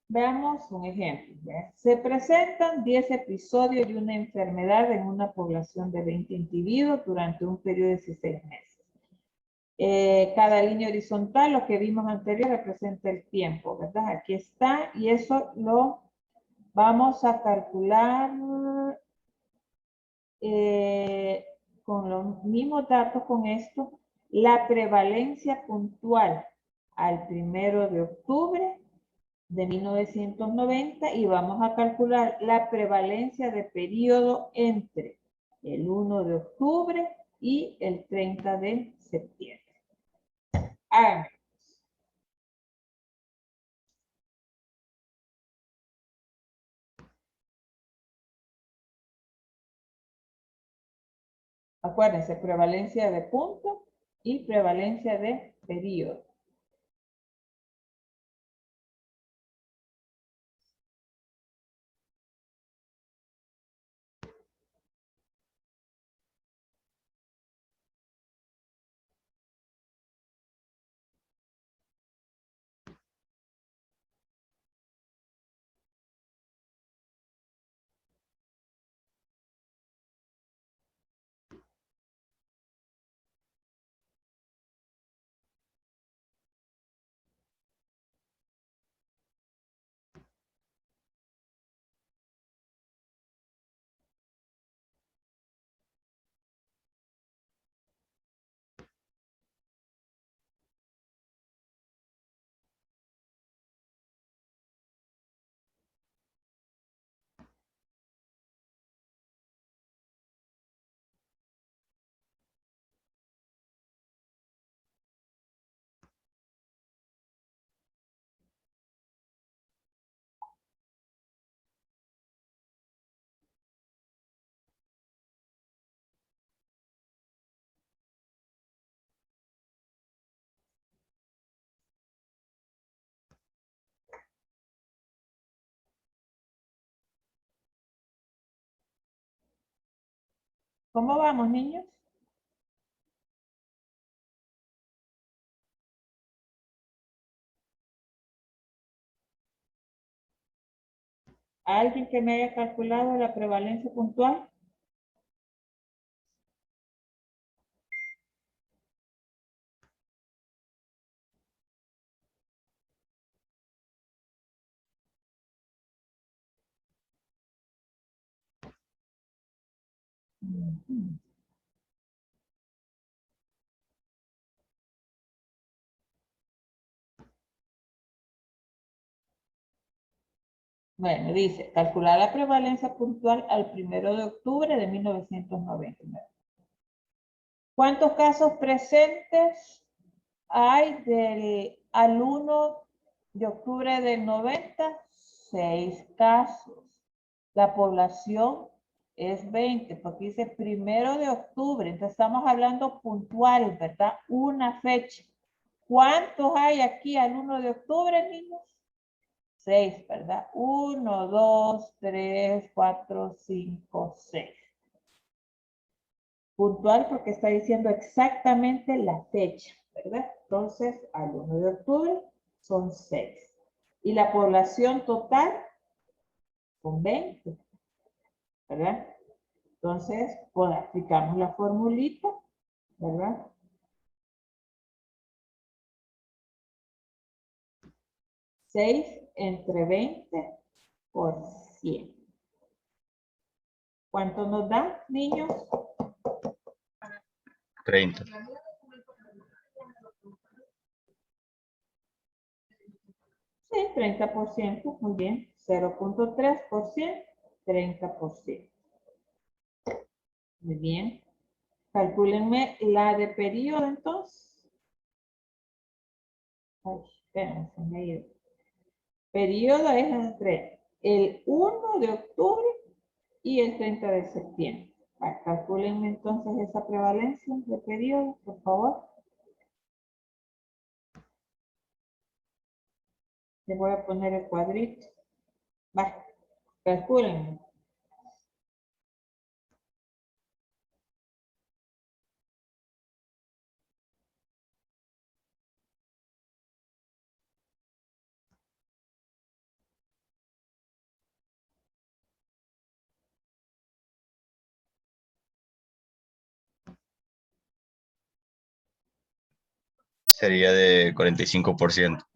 Veamos un ejemplo. ¿Ve? Se presentan 10 episodios de una enfermedad en una población de 20 individuos durante un periodo de 16 meses. Cada línea horizontal, lo que vimos anterior, representa el tiempo, ¿verdad? Aquí está, y eso lo vamos a calcular con los mismos datos con esto, la prevalencia puntual al 1 de octubre de 1990, y vamos a calcular la prevalencia de periodo entre el 1 de octubre y el 30 de septiembre. Háganme. Acuérdense, prevalencia de punto y prevalencia de periodo. ¿Cómo vamos, niños? ¿Alguien que me haya calculado la prevalencia puntual? Ujú. Bueno, dice, calcular la prevalencia puntual al 1 de octubre de 1999. ¿Cuántos casos presentes hay al 1 de octubre del 90? 6 casos. La población es 20, porque dice 1 de octubre, entonces estamos hablando puntual, ¿verdad? Una fecha. ¿Cuántos hay aquí al 1 de octubre, niños? 6, ¿verdad? 1, 2, 3, 4, 5, 6. Puntual porque está diciendo exactamente la fecha, ¿verdad? Entonces, al 1 de octubre son 6. Y la población total son 20, ¿verdad? Entonces, pues aplicamos la formulita, ¿verdad? 6 entre 20 por 100. ¿Cuánto nos da, niños? 30. Sí, 30%, muy bien. 0.3%, 30%. Muy bien. Calcúlenme la de periodo entonces. Ay, espérenme, se me ha ido. Periodo es entre el 1 de octubre y el 30 de septiembre. Calcúlenme entonces esa prevalencia de periodo, por favor. Le voy a poner el cuadrito. Va, calcúlenme. Sería de 45%.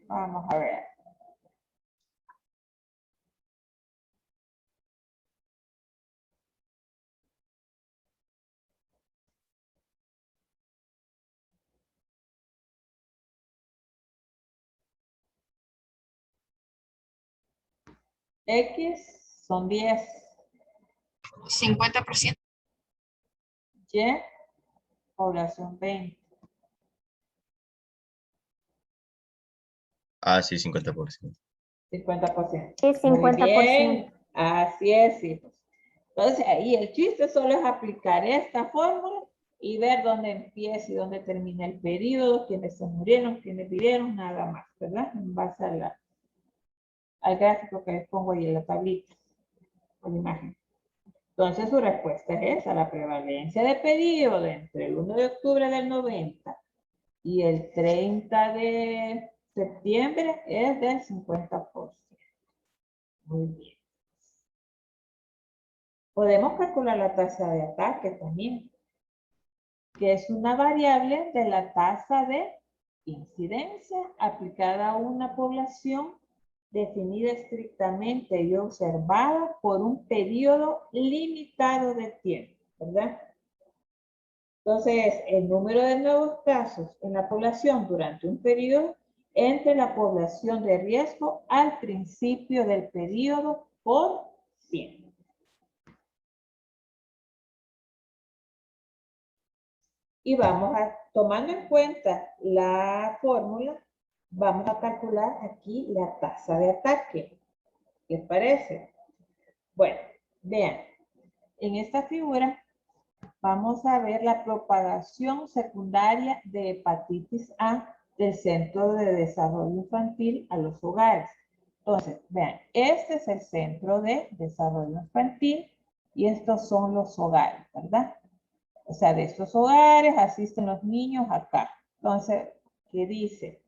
Vamos a ver. X son 10. 50%. Y, población 20. Ah, sí, 50%. 50%. Sí, Muy 50%. bien. Así es, hijos. Entonces, ahí el chiste solo es aplicar esta fórmula y ver dónde empieza y dónde termina el periodo, quiénes se murieron, quiénes vivieron, nada más, ¿verdad? En base al gráfico que les pongo ahí en la tablita, con la imagen. Entonces, su respuesta es esa, la prevalencia de periodo entre el 1 de octubre del 90 y el 30 de septiembre es del 50%. Muy bien. Podemos calcular la tasa de ataque también, que es una variable de la tasa de incidencia aplicada a una población definida estrictamente y observada por un periodo limitado de tiempo, ¿verdad? Entonces, el número de nuevos casos en la población durante un periodo entre la población de riesgo al principio del periodo por 100. Y vamos a, tomando en cuenta la fórmula, vamos a calcular aquí la tasa de ataque. ¿Qué parece? Bueno, vean, en esta figura vamos a ver la propagación secundaria de hepatitis A del Centro de Desarrollo Infantil a los hogares. Entonces, vean, este es el Centro de Desarrollo Infantil y estos son los hogares, ¿verdad? O sea, de estos hogares asisten los niños acá. Entonces, ¿qué dice?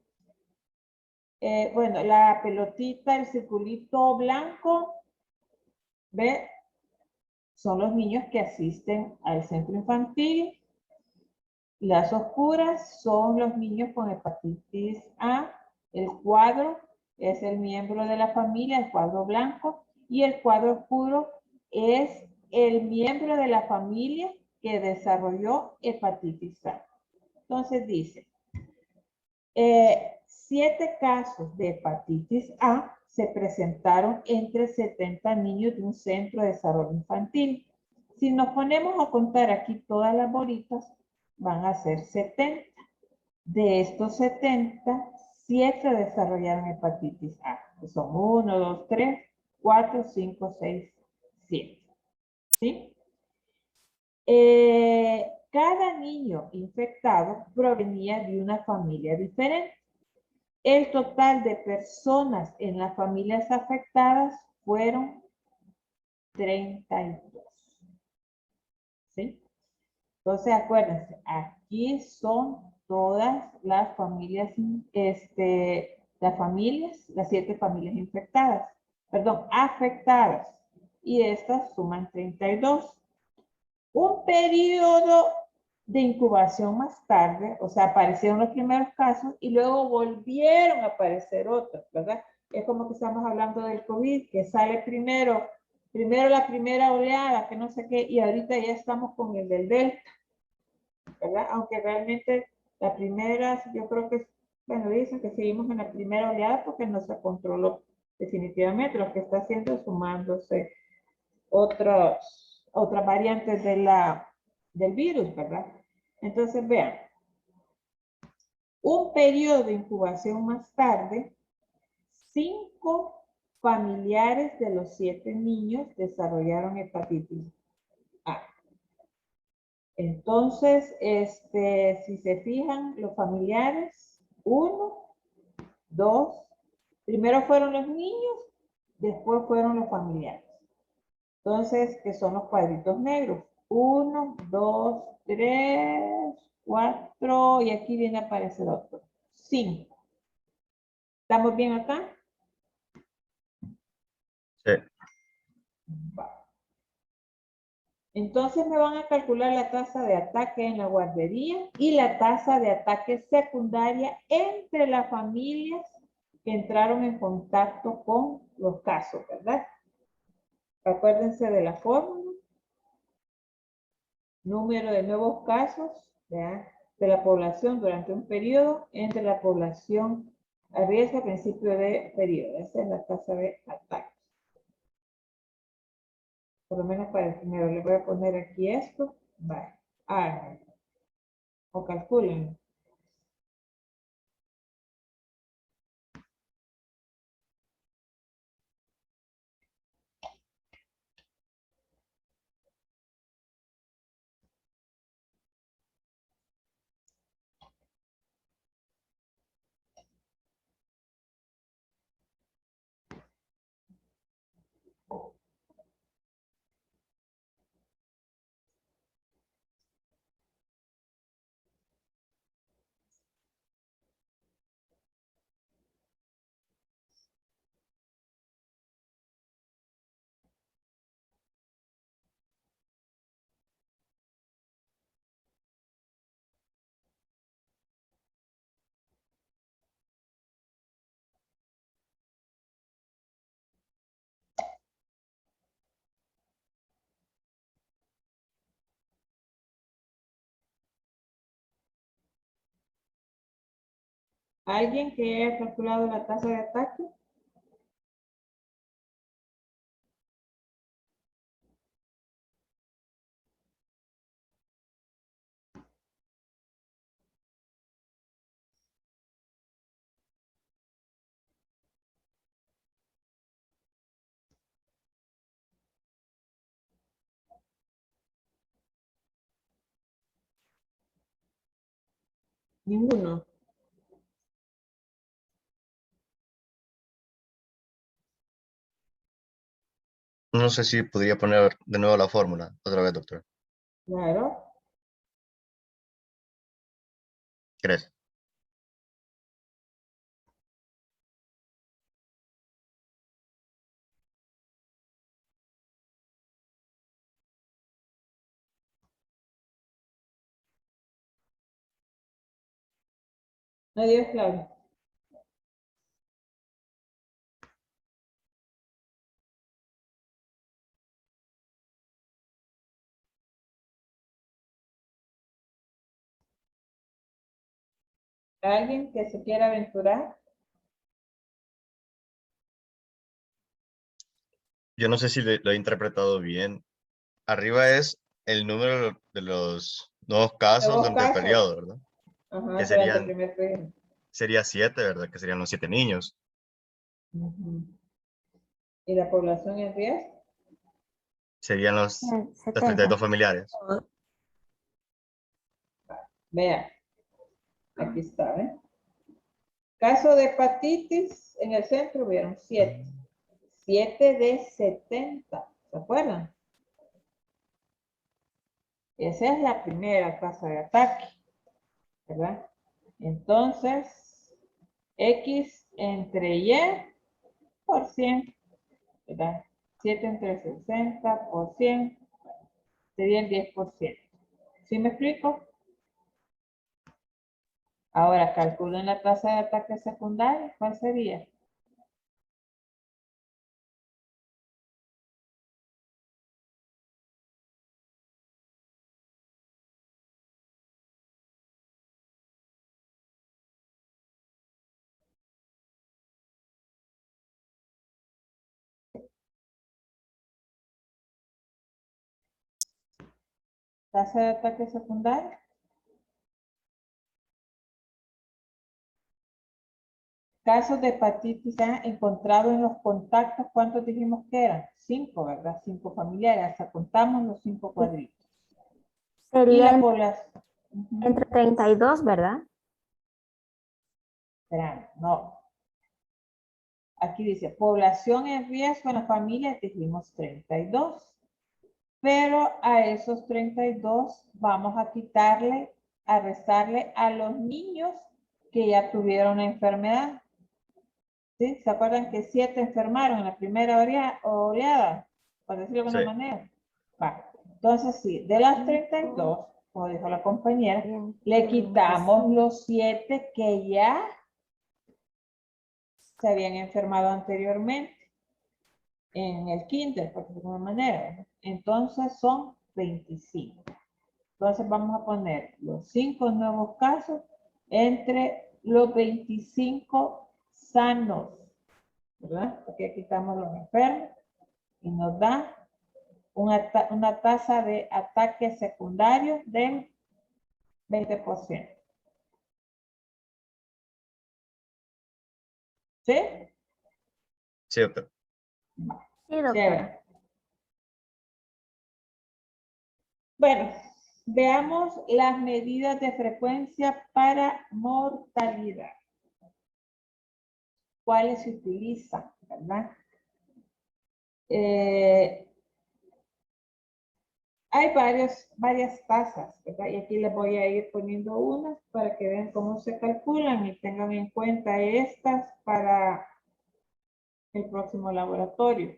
Bueno, la pelotita, el circulito blanco, ¿ve? Son los niños que asisten al centro infantil. Las oscuras son los niños con hepatitis A. El cuadro es el miembro de la familia, el cuadro blanco. Y el cuadro oscuro es el miembro de la familia que desarrolló hepatitis A. Entonces dice, 7 casos de hepatitis A se presentaron entre 70 niños de un centro de desarrollo infantil. Si nos ponemos a contar aquí todas las bolitas, van a ser 70. De estos 70, 7 desarrollaron hepatitis A. Que son 1, 2, 3, 4, 5, 6, 7. ¿Sí? Cada niño infectado provenía de una familia diferente. El total de personas en las familias afectadas fueron 32. ¿Sí? Entonces, acuérdense, aquí son todas las familias, las 7 familias infectadas, perdón, afectadas. Y estas suman 32. Un periodo de incubación más tarde, o sea, aparecieron los primeros casos y luego volvieron a aparecer otros, ¿verdad? Es como que estamos hablando del COVID, que sale primero la primera oleada, que no sé qué, y ahorita ya estamos con el del Delta, ¿verdad? Aunque realmente la primera, yo creo que, bueno, dicen que seguimos en la primera oleada porque no se controló definitivamente. Lo que está haciendo es sumándose otras variantes del virus, ¿verdad? Entonces, vean, un periodo de incubación más tarde, 5 familiares de los 7 niños desarrollaron hepatitis A. Entonces, si se fijan, los familiares, 1, 2, primero fueron los niños, después fueron los familiares. Entonces, que son los cuadritos negros. 1, 2, 3, 4, y aquí viene a aparecer otro. 5. ¿Estamos bien acá? Sí. Va. Entonces me van a calcular la tasa de ataque en la guardería y la tasa de ataque secundaria entre las familias que entraron en contacto con los casos, ¿verdad? Acuérdense de la fórmula. Número de nuevos casos, ¿verdad?, de la población durante un periodo entre la población a riesgo a principio de periodo. Esa es la tasa de ataque. Por lo menos para el primero. Le voy a poner aquí esto. Vale. O calculen. ¿Alguien que haya calculado la tasa de ataque? Ninguno. No sé si podría poner de nuevo la fórmula. Otra vez, doctor. Claro. ¿Crees? Adiós, Claudia. ¿Alguien que se quiera aventurar? Yo no sé si lo he interpretado bien. Arriba es el número de los nuevos casos Nuevos durante el casos. periodo, ¿verdad? Ajá, Que durante el serían, primer periodo. sería 7, ¿verdad? Que serían los 7 niños. Ujú. ¿Y la población en riesgo? Serían los 32 70. familiares. Vea, aquí está, ¿eh? Caso de hepatitis, en el centro hubieron 7. 7 de 70, ¿se acuerdan? Esa es la primera tasa de ataque, ¿verdad? Entonces, X entre Y por 100, ¿verdad? 7 entre 60 por 100 sería el 10%. ¿Sí me explico? Ahora, calculen la tasa de ataque secundario. ¿Cuál sería? Tasa de ataque secundario. Casos de hepatitis A encontrados en los contactos, ¿cuántos dijimos que eran? 5, ¿verdad? 5 familiares, hasta contamos los 5 cuadritos. Y Sería la población. entre 32, ¿verdad? Espérame, no. Aquí dice, población en riesgo en la familia, dijimos 32. Pero a esos 32 vamos a quitarle, a restarle a los niños que ya tuvieron la enfermedad. ¿Sí? ¿Se acuerdan que 7 enfermaron en la primera oleada? Por decirlo de Sí. alguna manera. Va. Entonces, sí, de las 32, como dijo la compañera, le quitamos los 7 que ya se habían enfermado anteriormente en el kinder, por decirlo de alguna manera, ¿no? Entonces son 25. Entonces vamos a poner los 5 nuevos casos entre los 25 sanos, ¿verdad? Porque aquí quitamos los enfermos y nos da una tasa de ataque secundario del 20%. ¿Sí? Sí, doctor. Sí, doctora. Chévere. Bueno, veamos las medidas de frecuencia para mortalidad. ¿Cuáles se utilizan, verdad? Hay varias tasas, ¿verdad? Y aquí les voy a ir poniendo unas para que vean cómo se calculan y tengan en cuenta estas para el próximo laboratorio.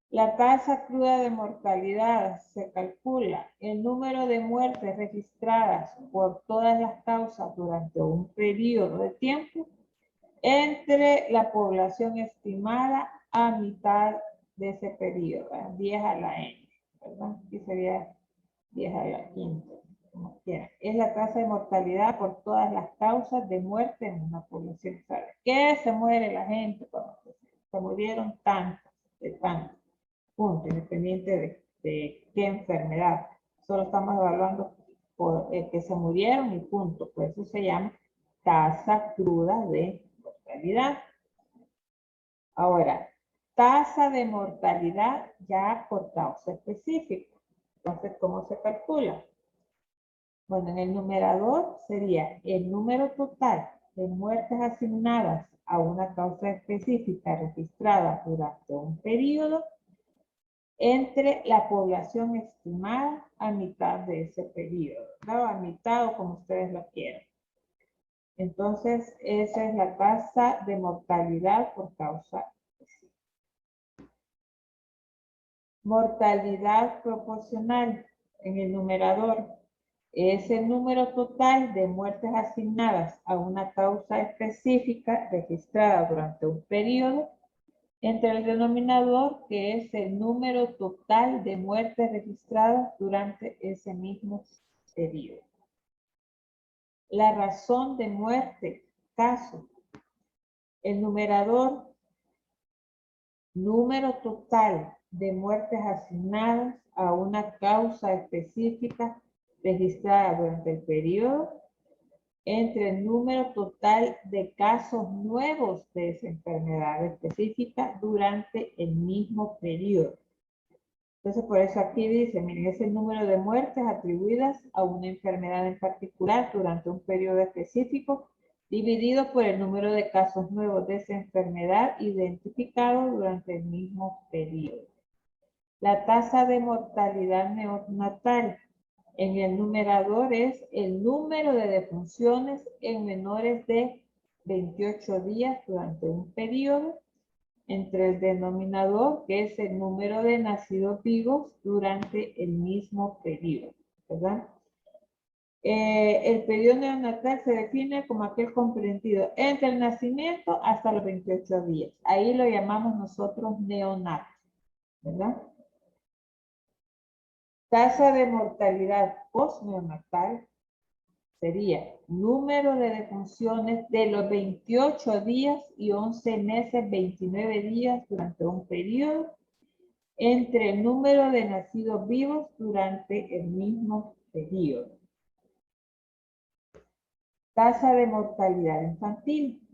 La tasa cruda de mortalidad se calcula el número de muertes registradas por todas las causas durante un periodo de tiempo entre la población estimada a mitad de ese periodo, ¿verdad? 10 a la n, ¿verdad? Aquí sería 10 a la quinta, como quieran. Es la tasa de mortalidad por todas las causas de muerte en una población. ¿Sabe qué se muere la gente cuando se murieron tantos, de tantos? Punto, independiente de qué enfermedad. Solo estamos evaluando por que se murieron y punto. Por eso se llama tasa cruda de mortalidad. Ahora, tasa de mortalidad ya por causa específica. Entonces, ¿cómo se calcula? Bueno, en el numerador sería el número total de muertes asignadas a una causa específica registrada durante un periodo entre la población estimada a mitad de ese periodo, ¿no? A mitad o como ustedes lo quieran. Entonces, esa es la tasa de mortalidad por causa específica. Mortalidad proporcional en el numerador es el número total de muertes asignadas a una causa específica registrada durante un periodo entre el denominador, que es el número total de muertes registradas durante ese mismo periodo. la razón de muerte, caso. El numerador, número total de muertes asignadas a una causa específica registrada durante el periodo, entre el número total de casos nuevos de esa enfermedad específica durante el mismo periodo. Entonces, por eso aquí dice, miren, es el número de muertes atribuidas a una enfermedad en particular durante un periodo específico, dividido por el número de casos nuevos de esa enfermedad identificados durante el mismo periodo. La tasa de mortalidad neonatal en el numerador es el número de defunciones en menores de 28 días durante un periodo, entre el denominador, que es el número de nacidos vivos durante el mismo periodo, ¿verdad? El periodo neonatal se define como aquel comprendido entre el nacimiento hasta los 28 días. Ahí lo llamamos nosotros neonato, ¿verdad? Tasa de mortalidad postneonatal sería número de defunciones de los 28 días y 11 meses, 29 días durante un periodo, entre el número de nacidos vivos durante el mismo periodo. Tasa de mortalidad infantil.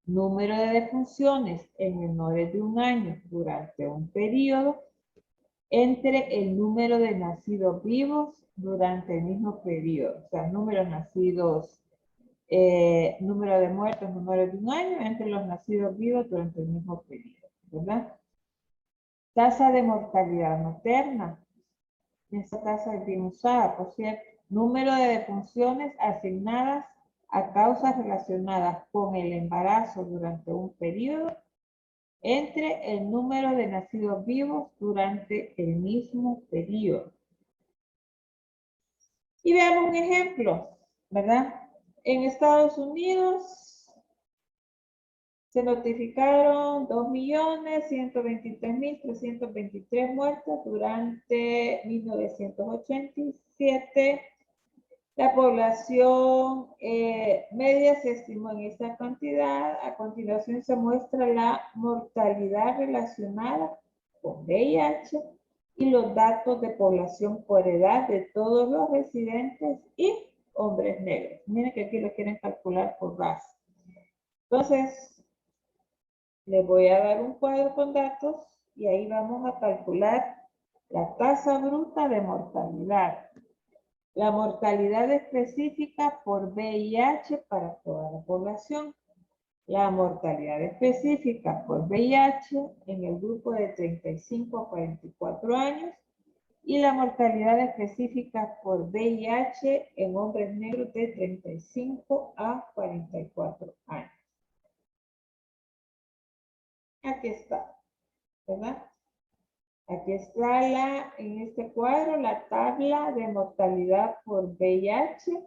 Número de defunciones en menores de 1 año durante un periodo, entre el número de nacidos vivos durante el mismo periodo. O sea, números nacidos, número de muertos, número de 1 año, entre los nacidos vivos durante el mismo periodo, ¿verdad? Tasa de mortalidad materna. Esta tasa es bien usada, por cierto. Número de defunciones asignadas a causas relacionadas con el embarazo durante un periodo, entre el número de nacidos vivos durante el mismo periodo. Y veamos un ejemplo, ¿verdad? En Estados Unidos se notificaron 2.123.323 muertes durante 1987. La población media se estimó en esa cantidad. A continuación se muestra la mortalidad relacionada con VIH y los datos de población por edad de todos los residentes y hombres negros. Miren que aquí lo quieren calcular por raza. Entonces, les voy a dar un cuadro con datos y ahí vamos a calcular la tasa bruta de mortalidad. La mortalidad específica por VIH para toda la población. La mortalidad específica por VIH en el grupo de 35 a 44 años. Y la mortalidad específica por VIH en hombres negros de 35 a 44 años. Aquí está, ¿verdad? Aquí está en este cuadro la tabla de mortalidad por VIH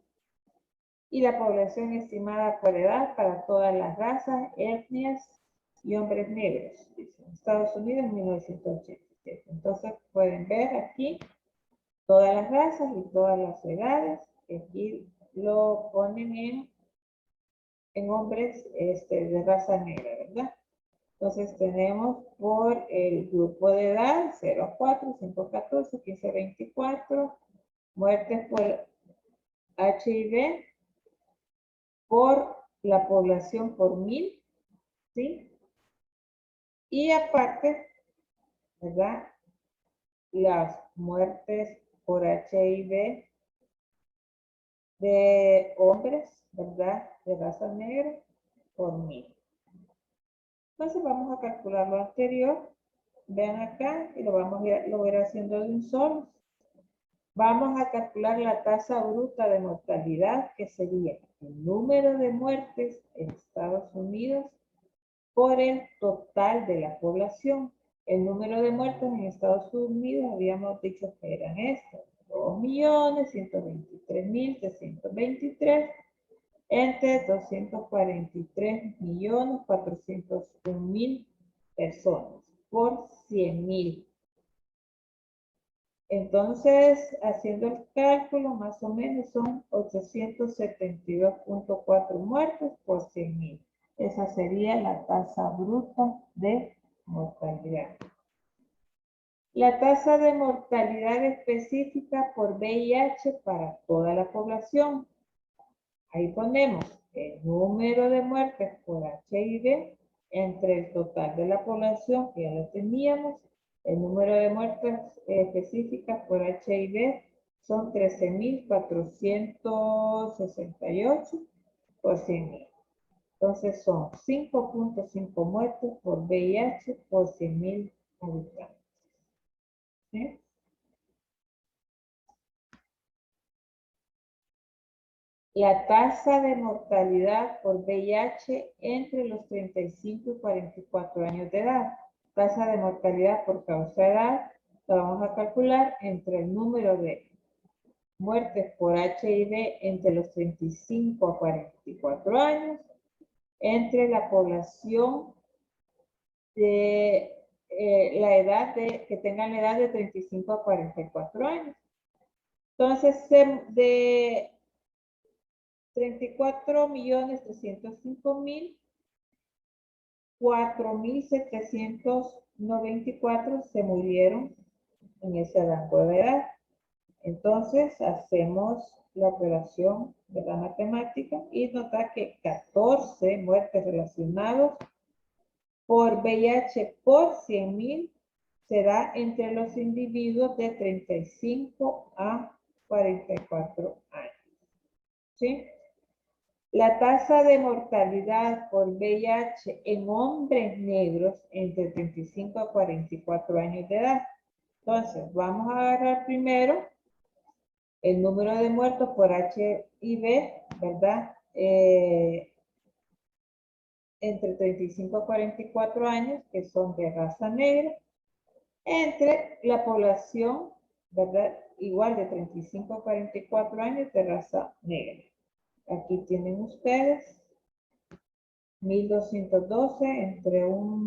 y la población estimada por edad para todas las razas, etnias y hombres negros. En Estados Unidos en 1987. Entonces pueden ver aquí todas las razas y todas las edades. Aquí lo ponen en hombres de raza negra, ¿verdad? Entonces tenemos por el grupo de edad 0 a 4, 5 a 14, 15 a 24, muertes por HIV por la población por 1000, ¿sí? Y aparte, ¿verdad? Las muertes por HIV de hombres, ¿verdad? De raza negra por 1000. Entonces vamos a calcular lo anterior. Vean acá y lo a ir haciendo de un solo. Vamos a calcular la tasa bruta de mortalidad, que sería el número de muertes en Estados Unidos por el total de la población. El número de muertes en Estados Unidos habíamos dicho que eran estos: 2.123.323 entre 243.401.000 personas por 100.000. Entonces, haciendo el cálculo, más o menos son 872.4 muertos por 100.000. Esa sería la tasa bruta de mortalidad. La tasa de mortalidad específica por VIH para toda la población. Ahí ponemos el número de muertes por HIV entre el total de la población, que ya lo teníamos. El número de muertes específicas por HIV son 13.468 por 100.000. Entonces son 5.5 muertes por VIH por 100.000 habitantes. ¿Sí? La tasa de mortalidad por VIH entre los 35 y 44 años de edad. Tasa de mortalidad por causa de edad la vamos a calcular entre el número de muertes por HIV entre los 35 a 44 años, entre la población de la edad que tengan la edad de 35 a 44 años. Entonces, de 34.305.000, 4.794 se murieron en ese rango de edad. Entonces, hacemos la operación de la matemática y nota que 14 muertes relacionadas por VIH por 100.000 se da entre los individuos de 35 a 44 años. ¿Sí? La tasa de mortalidad por VIH en hombres negros entre 35 a 44 años de edad. Entonces, vamos a agarrar primero el número de muertos por HIV, ¿verdad? Entre 35 a 44 años, que son de raza negra, entre la población, ¿verdad? Igual de 35 a 44 años de raza negra. Aquí tienen ustedes 1.212 entre 1